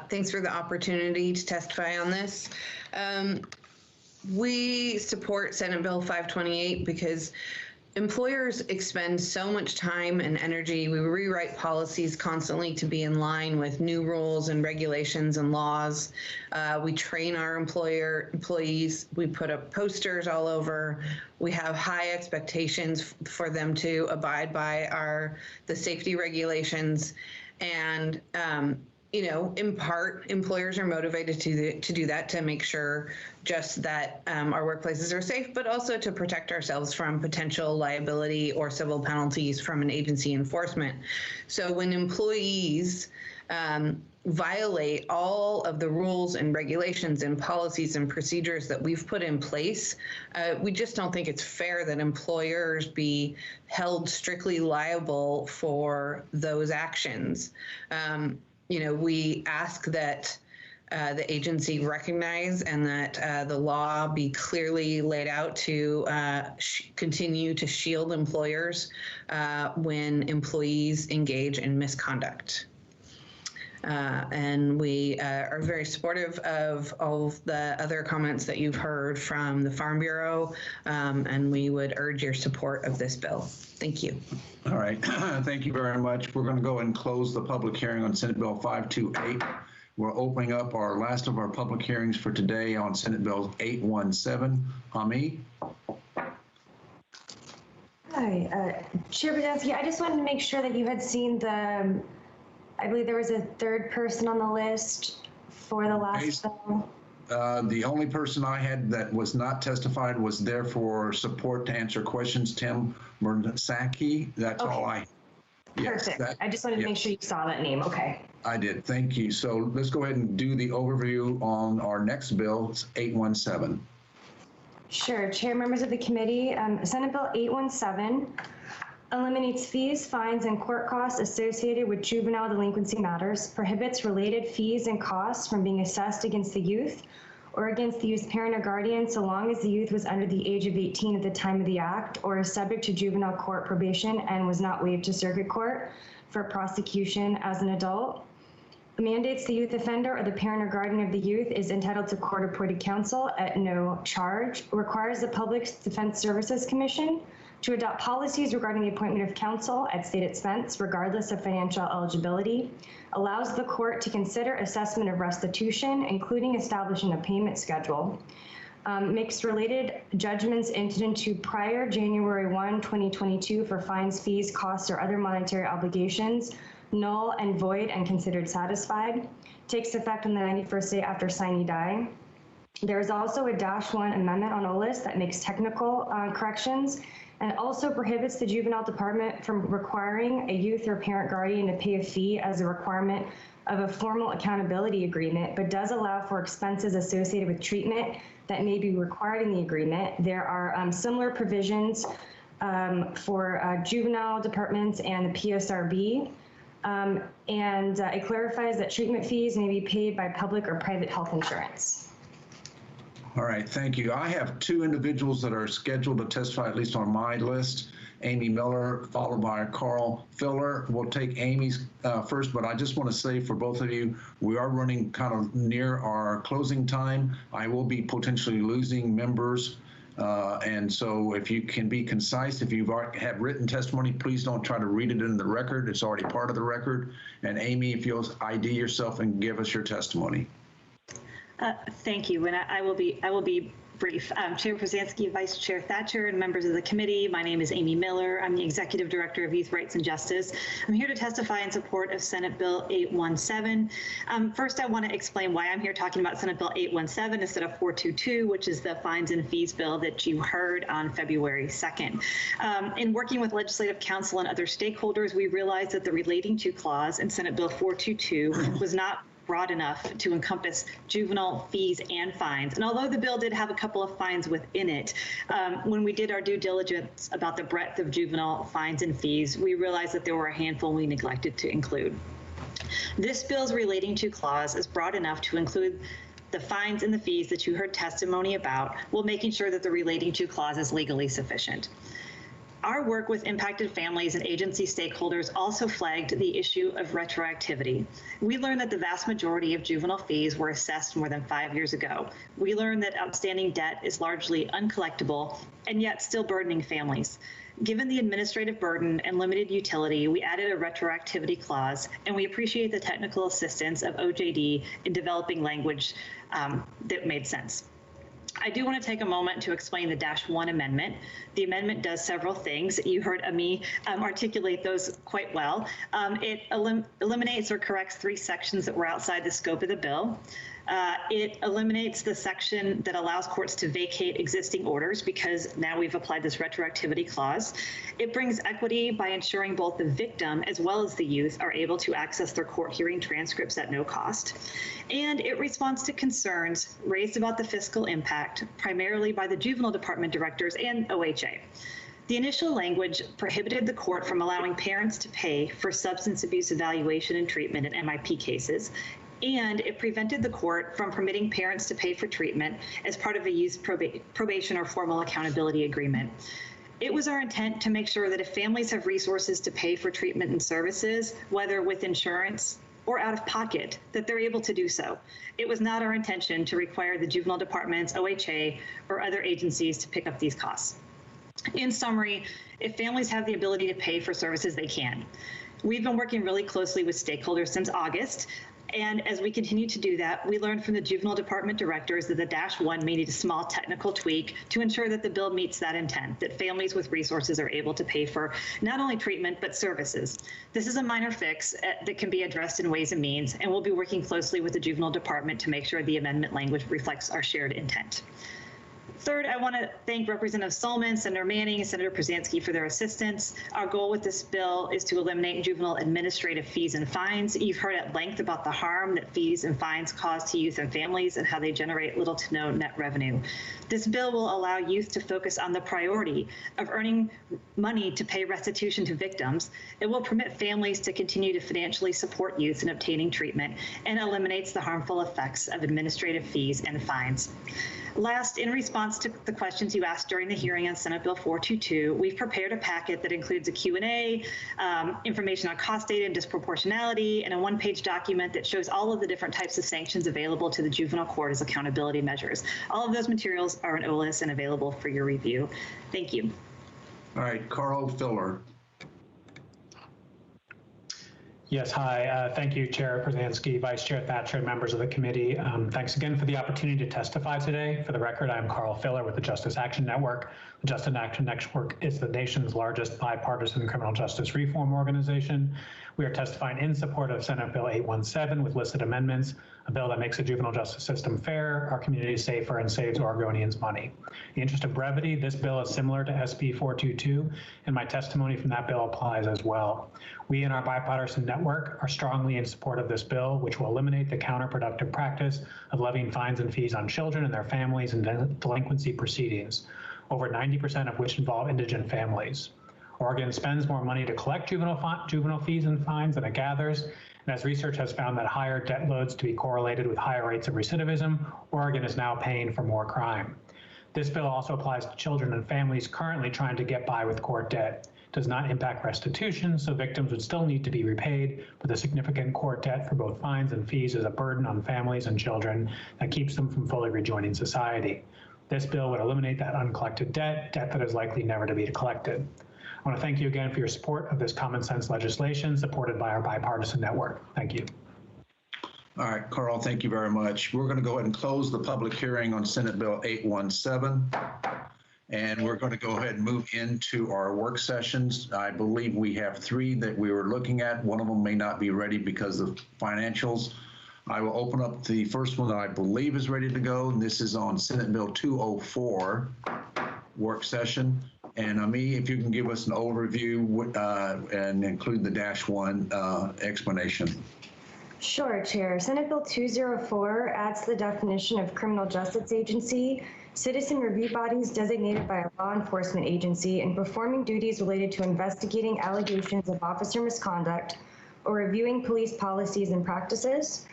Thanks for the opportunity to testify on this. We support Senate Bill 528 because employers expend so much time and energy. We rewrite policies constantly to be in line with new rules and regulations and laws. We train our employees. We put up posters all over. We have high expectations for them to abide by the safety regulations. And in part, employers are motivated to do that, to make sure just that our workplaces are safe, but also to protect ourselves from potential liability or civil penalties from an agency enforcement. So when employees violate all of the rules and regulations and policies and procedures that we've put in place, we just don't think it's fair that employers be held strictly liable for those actions. We ask that the agency recognize and that the law be clearly laid out to continue to shield employers when employees engage in misconduct. And we are very supportive of all of the other comments that you've heard from the Farm Bureau, and we would urge your support of this bill. Thank you. All right, thank you very much. We're going to go and close the public hearing on Senate Bill 528. We're opening up our last of our public hearings for today on Senate Bill 817. Hami? Hi, Chair Przonski, I just wanted to make sure that you had seen I believe there was a third person on the list for the last bill. The only person I had that was not testified was there for support to answer questions, Tim Murasaki. That's okay. All I. Yes, perfect. I just wanted to make sure you saw that name. Okay. I did. Thank you. So let's go ahead and do the overview on our next bill. It's 817. Sure. Chair, members of the committee, Senate Bill 817 eliminates fees, fines, and court costs associated with juvenile delinquency matters, prohibits related fees and costs from being assessed against the youth or against the youth's parent or guardian so long as the youth was under the age of 18 at the time of the act or is subject to juvenile court probation and was not waived to circuit court for prosecution as an adult. Mandates the youth offender or the parent or guardian of the youth is entitled to court-appointed counsel at no charge. Requires the Public Defense Services Commission to adopt policies regarding the appointment of counsel at state expense, regardless of financial eligibility. Allows the court to consider assessment of restitution, including establishing a payment schedule. Makes related judgments entered into prior January 1, 2022 for fines, fees, costs, or other monetary obligations null and void and considered satisfied. Takes effect on the 91st day after sine die. There is also a -1 amendment on OLIS that makes technical corrections and also prohibits the Juvenile Department from requiring a youth or parent guardian to pay a fee as a requirement of a formal accountability agreement, but does allow for expenses associated with treatment that may be required in the agreement. There are similar provisions for juvenile departments and the PSRB. It clarifies that treatment fees may be paid by public or private health insurance. All right, thank you. I have two individuals that are scheduled to testify, at least on my list. Amy Miller, followed by Carl Filler. We'll take Amy's first, but I just want to say for both of you, we are running kind of near our closing time. I will be potentially losing members. And so if you can be concise, if you have written testimony, please don't try to read it in the record. It's already part of the record. And Amy, if you'll ID yourself and give us your testimony. Thank you, and I will be brief. Chair Prozanski, Vice Chair Thatcher, and members of the committee, my name is Amy Miller. I'm the Executive Director of Youth Rights and Justice. I'm here to testify in support of Senate Bill 817. First, I want to explain why I'm here talking about Senate Bill 817 instead of 422, which is the fines and fees bill that you heard on February 2nd. In working with Legislative Counsel and other stakeholders, we realized that the relating to clause in Senate Bill 422 was not broad enough to encompass juvenile fees and fines. And although the bill did have a couple of fines within it, when we did our due diligence about the breadth of juvenile fines and fees, we realized that there were a handful we neglected to include. This bill's relating to clause is broad enough to include the fines and the fees that you heard testimony about, while making sure that the relating to clause is legally sufficient. Our work with impacted families and agency stakeholders also flagged the issue of retroactivity. We learned that the vast majority of juvenile fees were assessed more than 5 years ago. We learned that outstanding debt is largely uncollectible and yet still burdening families. Given the administrative burden and limited utility, we added a retroactivity clause, and we appreciate the technical assistance of OJD in developing language that made sense. I do want to take a moment to explain the -1 amendment. The amendment does several things. You heard Ami articulate those quite well. It eliminates or corrects 3 sections that were outside the scope of the bill. It eliminates the section that allows courts to vacate existing orders because now we've applied this retroactivity clause. It brings equity by ensuring both the victim as well as the youth are able to access their court hearing transcripts at no cost. And it responds to concerns raised about the fiscal impact, primarily by the Juvenile Department directors and OHA. The initial language prohibited the court from allowing parents to pay for substance abuse evaluation and treatment in MIP cases, and it prevented the court from permitting parents to pay for treatment as part of a youth probation or formal accountability agreement. It was our intent to make sure that if families have resources to pay for treatment and services, whether with insurance or out of pocket, that they're able to do so. It was not our intention to require the Juvenile Departments, OHA, or other agencies to pick up these costs. In summary, if families have the ability to pay for services, they can. We've been working really closely with stakeholders since August. And as we continue to do that, we learned from the Juvenile Department directors that the -1 may need a small technical tweak to ensure that the bill meets that intent, that families with resources are able to pay for not only treatment, but services. This is a minor fix that can be addressed in ways and means, and we'll be working closely with the Juvenile Department to make sure the amendment language reflects our shared intent. Third, I want to thank Representative Solomon, Senator Manning, and Senator Przanski for their assistance. Our goal with this bill is to eliminate juvenile administrative fees and fines. You've heard at length about the harm that fees and fines cause to youth and families and how they generate little to no net revenue. This bill will allow youth to focus on the priority of earning money to pay restitution to victims. It will permit families to continue to financially support youth in obtaining treatment and eliminates the harmful effects of administrative fees and fines. Last, in response to the questions you asked during the hearing on Senate Bill 422, we've prepared a packet that includes a Q&A, information on cost data and disproportionality, and a one-page document that shows all of the different types of sanctions available to the juvenile court as accountability measures. All of those materials are in OLIS and available for your review. Thank you. All right, Carl Filler. Yes, hi. Thank you, Chair Przanski, Vice Chair Thatcher, and members of the committee. Thanks again for the opportunity to testify today. For the record, I'm Carl Filler with the Justice Action Network. The Justice Action Network is the nation's largest bipartisan criminal justice reform organization. We are testifying in support of Senate Bill 817 with listed amendments, a bill that makes the juvenile justice system fair, our community safer, and saves Oregonians money. In the interest of brevity, this bill is similar to SB 422, and my testimony from that bill applies as well. We in our bipartisan network are strongly in support of this bill, which will eliminate the counterproductive practice of levying fines and fees on children and their families in delinquency proceedings, over 90% of which involve indigent families. Oregon spends more money to collect juvenile fees and fines than it gathers, and as research has found that higher debt loads to be correlated with higher rates of recidivism, Oregon is now paying for more crime. This bill also applies to children and families currently trying to get by with court debt. It does not impact restitution, so victims would still need to be repaid, but the significant court debt for both fines and fees is a burden on families and children that keeps them from fully rejoining society. This bill would eliminate that uncollected debt that is likely never to be collected. I want to thank you again for your support of this common sense legislation supported by our bipartisan network. Thank you. All right, Carl, thank you very much. We're going to go ahead and close the public hearing on Senate Bill 817. And we're going to go ahead and move into our work sessions. I believe we have 3 that we were looking at. One of them may not be ready because of financials. I will open up the first one that I believe is ready to go. And this is on Senate Bill 204 work session. And Ami, if you can give us an overview and include the -1 explanation. Sure, Chair. Senate Bill 204 adds the definition of criminal justice agency, citizen review bodies designated by a law enforcement agency and performing duties related to investigating allegations of officer misconduct or reviewing police policies and practices.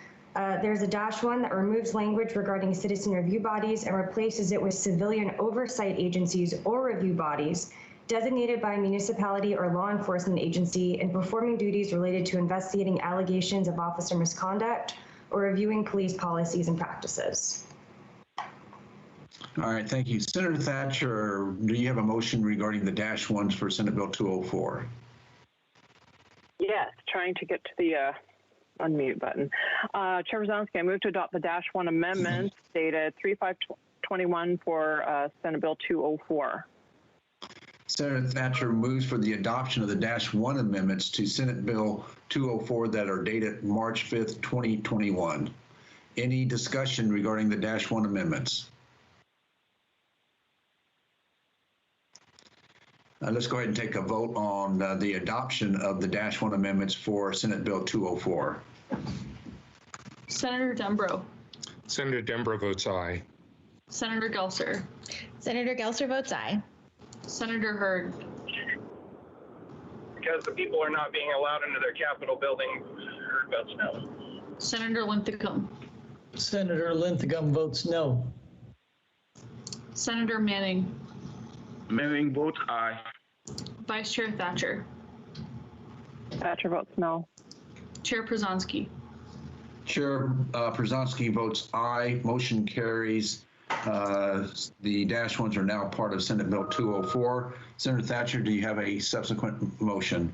There's a -1 that removes language regarding citizen review bodies and replaces it with civilian oversight agencies or review bodies designated by a municipality or law enforcement agency and performing duties related to investigating allegations of officer misconduct or reviewing police policies and practices. All right, thank you. Senator Thatcher, do you have a motion regarding the -1s for Senate Bill 204? Yes, trying to get to the unmute button. Chair Przanski, I move to adopt the -1 amendments dated 3/5/21 for Senate Bill 204. Senator Thatcher moves for the adoption of the -1 amendments to Senate Bill 204 that are dated March 5th, 2021. Any discussion regarding the -1 amendments? Let's go ahead and take a vote on the adoption of the -1 amendments for Senate Bill 204. Senator Dembro. Senator Dembro votes aye. Senator Gelser. Senator Gelser votes aye. Senator Hurd. Because the people are not being allowed into their Capitol building, Hurd votes no. Senator Linthicum. Senator Linthicum votes no. Senator Manning. Manning votes aye. Vice Chair Thatcher. Thatcher votes no. Chair Przanski. Chair Przanski votes aye. Motion carries. The -1s are now part of Senate Bill 204. Senator Thatcher, do you have a subsequent motion?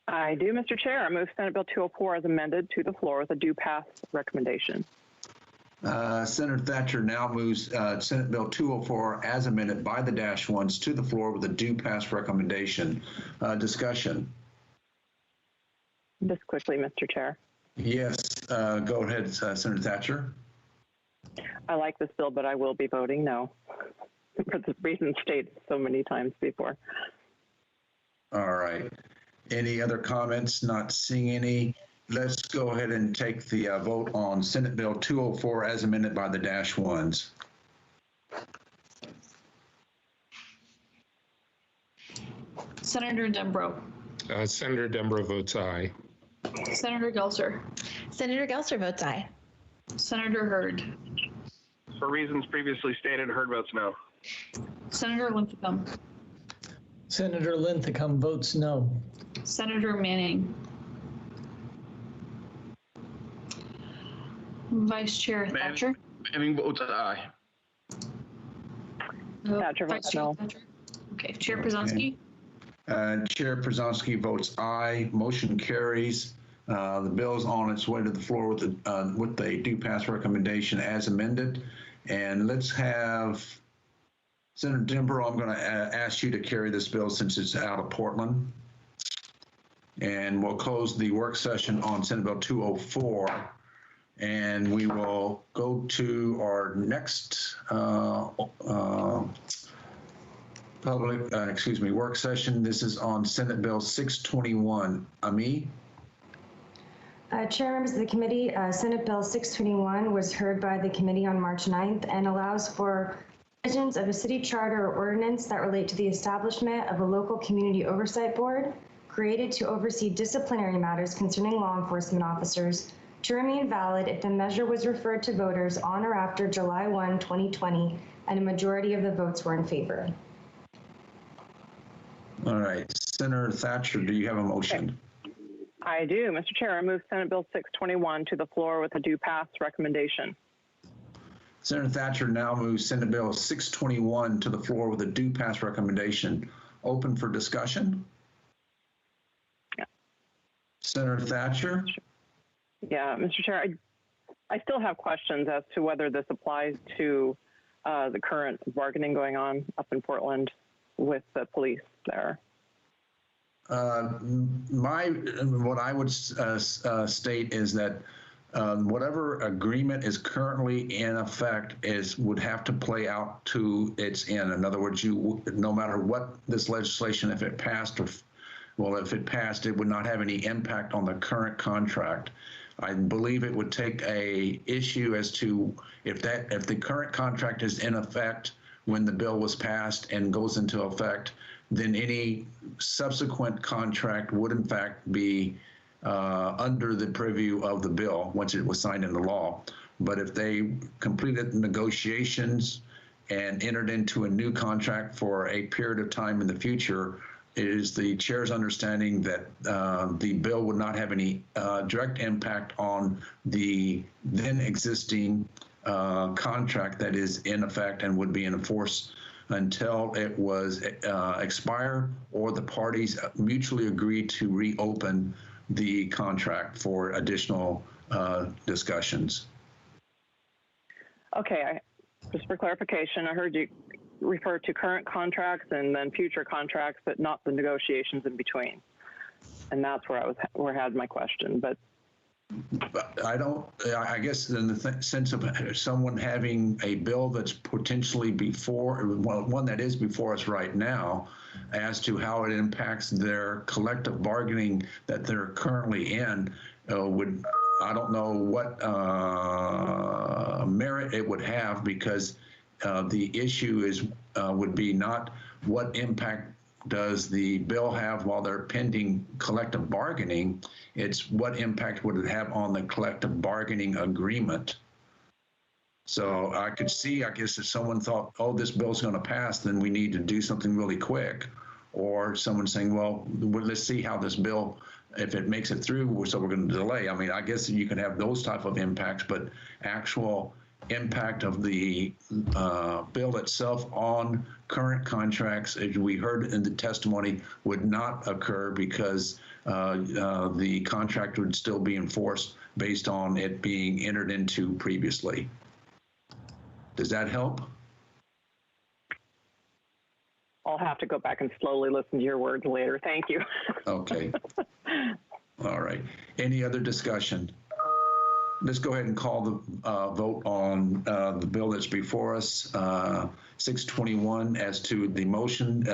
I do, Mr. Chair. I move Senate Bill 204 as amended to the floor with a due pass recommendation. Senator Thatcher now moves Senate Bill 204 as amended by the -1s to the floor with a due pass recommendation. Discussion. Just quickly, Mr. Chair. Yes, go ahead, Senator Thatcher. I like this bill, but I will be voting no for the reasons stated so many times before. All right. Any other comments? Not seeing any. Let's go ahead and take the vote on Senate Bill 204 as amended by the dash ones. Senator Dembro. Senator Dembro votes aye. Senator Gelser. Senator Gelser votes aye. Senator Hurd. For reasons previously stated, Hurd votes no. Senator Linthicum. Senator Linthicum votes no. Senator Manning. Vice Chair Thatcher. Manning votes aye. Thatcher Vice votes Chair no. Thatcher. Okay, Chair Przonski. Chair Przonski votes aye. Motion carries. The bill is on its way to the floor with a do pass recommendation as amended. And let's have Senator Dembro. I'm going to ask you to carry this bill since it's out of Portland. And we'll close the work session on Senate Bill 204. And we will go to our next work session. This is on Senate Bill 621. Ami? Chair, members of the committee, Senate Bill 621 was heard by the committee on March 9th and allows for provisions of a city charter or ordinance that relate to the establishment of a local community oversight board created to oversee disciplinary matters concerning law enforcement officers to remain valid if the measure was referred to voters on or after July 1, 2020, and a majority of the votes were in favor. All right. Senator Thatcher, do you have a motion? I do, Mr. Chair. I move Senate Bill 621 to the floor with a do pass recommendation. Senator Thatcher now moves Senate Bill 621 to the floor with a do pass recommendation. Open for discussion? Yeah. Senator Thatcher? Yeah, Mr. Chair, I still have questions as to whether this applies to the current bargaining going on up in Portland with the police there. What I would state is that whatever agreement is currently in effect would have to play out to its end. In other words, no matter what this legislation, if it passed, it would not have any impact on the current contract. I believe it would take a issue as to if the current contract is in effect when the bill was passed and goes into effect, then any subsequent contract would in fact be under the purview of the bill once it was signed into law. But if they completed negotiations and entered into a new contract for a period of time in the future, it is the chair's understanding that the bill would not have any direct impact on the then existing contract that is in effect and would be in force until it was expired or the parties mutually agreed to reopen the contract for additional discussions. Okay, just for clarification, I heard you refer to current contracts and then future contracts, but not the negotiations in between. And that's where I had my question. But I guess in the sense of someone having a bill that's potentially one that is before us right now, as to how it impacts their collective bargaining that they're currently in, I don't know what merit it would have, because the issue would be not what impact does the bill have while they're pending collective bargaining. It's what impact would it have on the collective bargaining agreement. So I could see, I guess, if someone thought, oh, this bill's going to pass, then we need to do something really quick. Or someone saying, well, let's see how this bill, if it makes it through, so we're going to delay. I mean, I guess you can have those type of impacts, but actual impact of the bill itself on current contracts, as we heard in the testimony, would not occur because the contract would still be enforced based on it being entered into previously. Does that help? I'll have to go back and slowly listen to your words later. Thank you. Okay. All right. Any other discussion? Let's go ahead and call the vote on the bill that's before us, 621, as to the motion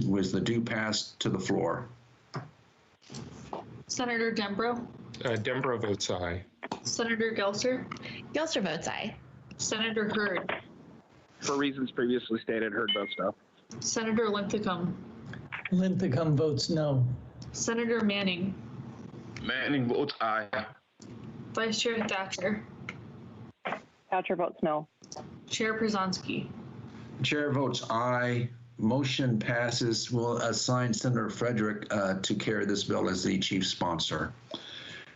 was the due pass to the floor. Senator Dembro. Dembro votes aye. Senator Gelser. Gelser votes aye. Senator Hurd. For reasons previously stated, Hurd votes no. Senator Linthicum. Linthicum votes no. Senator Manning. Manning votes aye. Vice Chair Thatcher. Thatcher votes no. Chair Przanski. Chair votes aye. Motion passes. We'll assign Senator Frederick to carry this bill as the chief sponsor.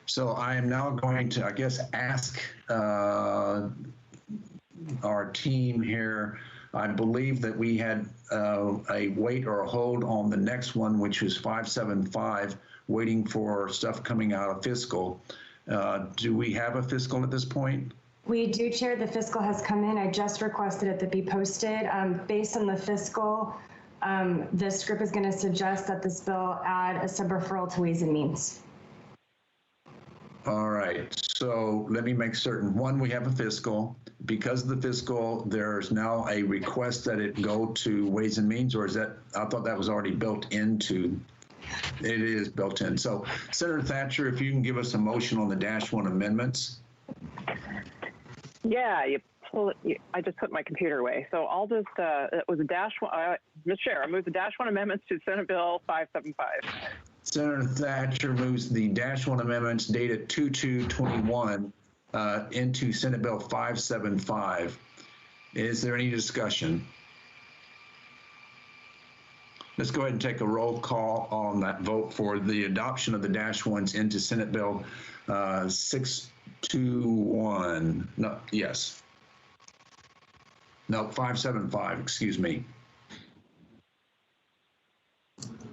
So I am now going to, I guess, ask our team here. I believe that we had a wait or a hold on the next one, which was 575, waiting for stuff coming out of fiscal. Do we have a fiscal at this point? We do, Chair. The fiscal has come in. I just requested it to be posted. Based on the fiscal, the script is going to suggest that this bill add a sub-referral to Ways and Means. All right, so let me make certain. One, we have a fiscal. Because of the fiscal, there's now a request that it go to Ways and Means, or is that, I thought that was already built into, it is built in. So Senator Thatcher, if you can give us a motion on the -1 amendments. Yeah, I just put my computer away. So I'll just, it was a -1, Mr. Chair, I move the -1 amendments to Senate Bill 575. Senator Thatcher moves the -1 amendments dated 2/2/21 into Senate Bill 575. Is there any discussion? Let's go ahead and take a roll call on that vote for the adoption of the -1s into Senate Bill 621. No, yes. No, 575, excuse me.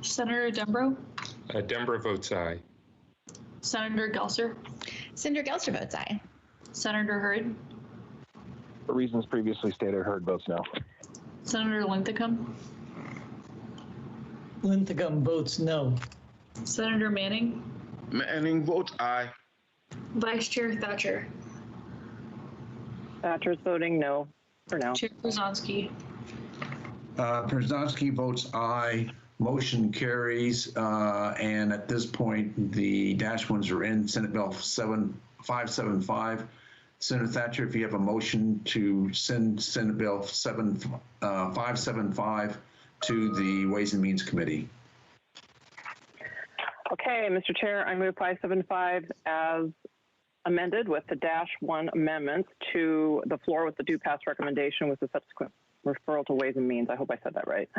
Senator Dembro. Dembro votes aye. Senator Gelser. Senator Gelser votes aye. Senator Hurd. For reasons previously stated, Hurd votes no. Senator Linthicum. Linthicum votes no. Senator Manning. Manning votes aye. Vice Chair Thatcher. Thatcher's voting no for now. Chair Przanski. Przanski votes aye. Motion carries, and at this point, the -1s are in Senate Bill 575. Senator Thatcher, if you have a motion to send Senate Bill 575 to the Ways and Means Committee. Okay, Mr. Chair, I move 575 as amended with the -1 amendments to the floor with the due pass recommendation with the subsequent referral to Ways and Means. I hope I said that right.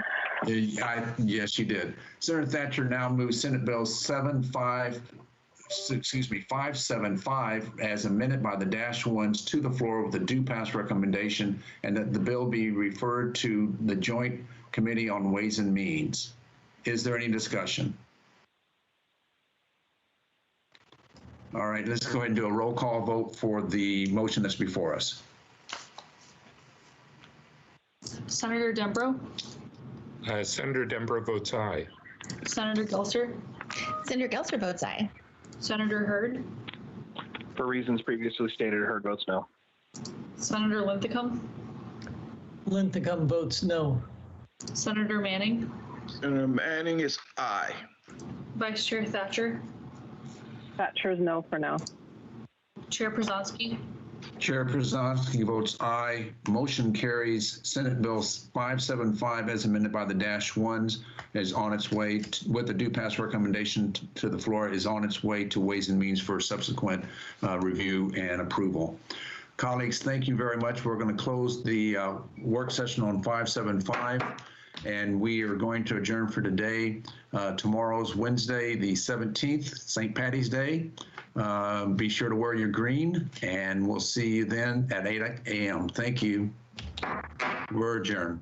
Yes, you did. Senator Thatcher now moves Senate Bill 575 as amended by the -1s to the floor with the due pass recommendation, and that the bill be referred to the Joint Committee on Ways and Means. Is there any discussion? All right, let's go ahead and do a roll call vote for the motion that's before us. Senator Dembro. Senator Dembro votes aye. Senator Gelser. Senator Gelser votes aye. Senator Hurd. For reasons previously stated, Hurd votes no. Senator Linthicum. Linthicum votes no. Senator Manning. Senator Manning is aye. Vice Chair Thatcher. Thatcher's no for now. Chair Przanski. Chair Przanski votes aye. Motion carries. Senate Bill 575 as amended by the -1s is on its way with the due pass recommendation to the floor, is on its way to Ways and Means for subsequent review and approval. Colleagues, thank you very much. We're going to close the work session on 575, and we are going to adjourn for today. Tomorrow's Wednesday, the 17th, St. Patty's Day. Be sure to wear your green, and we'll see you then at 8 a.m. Thank you. We're adjourned.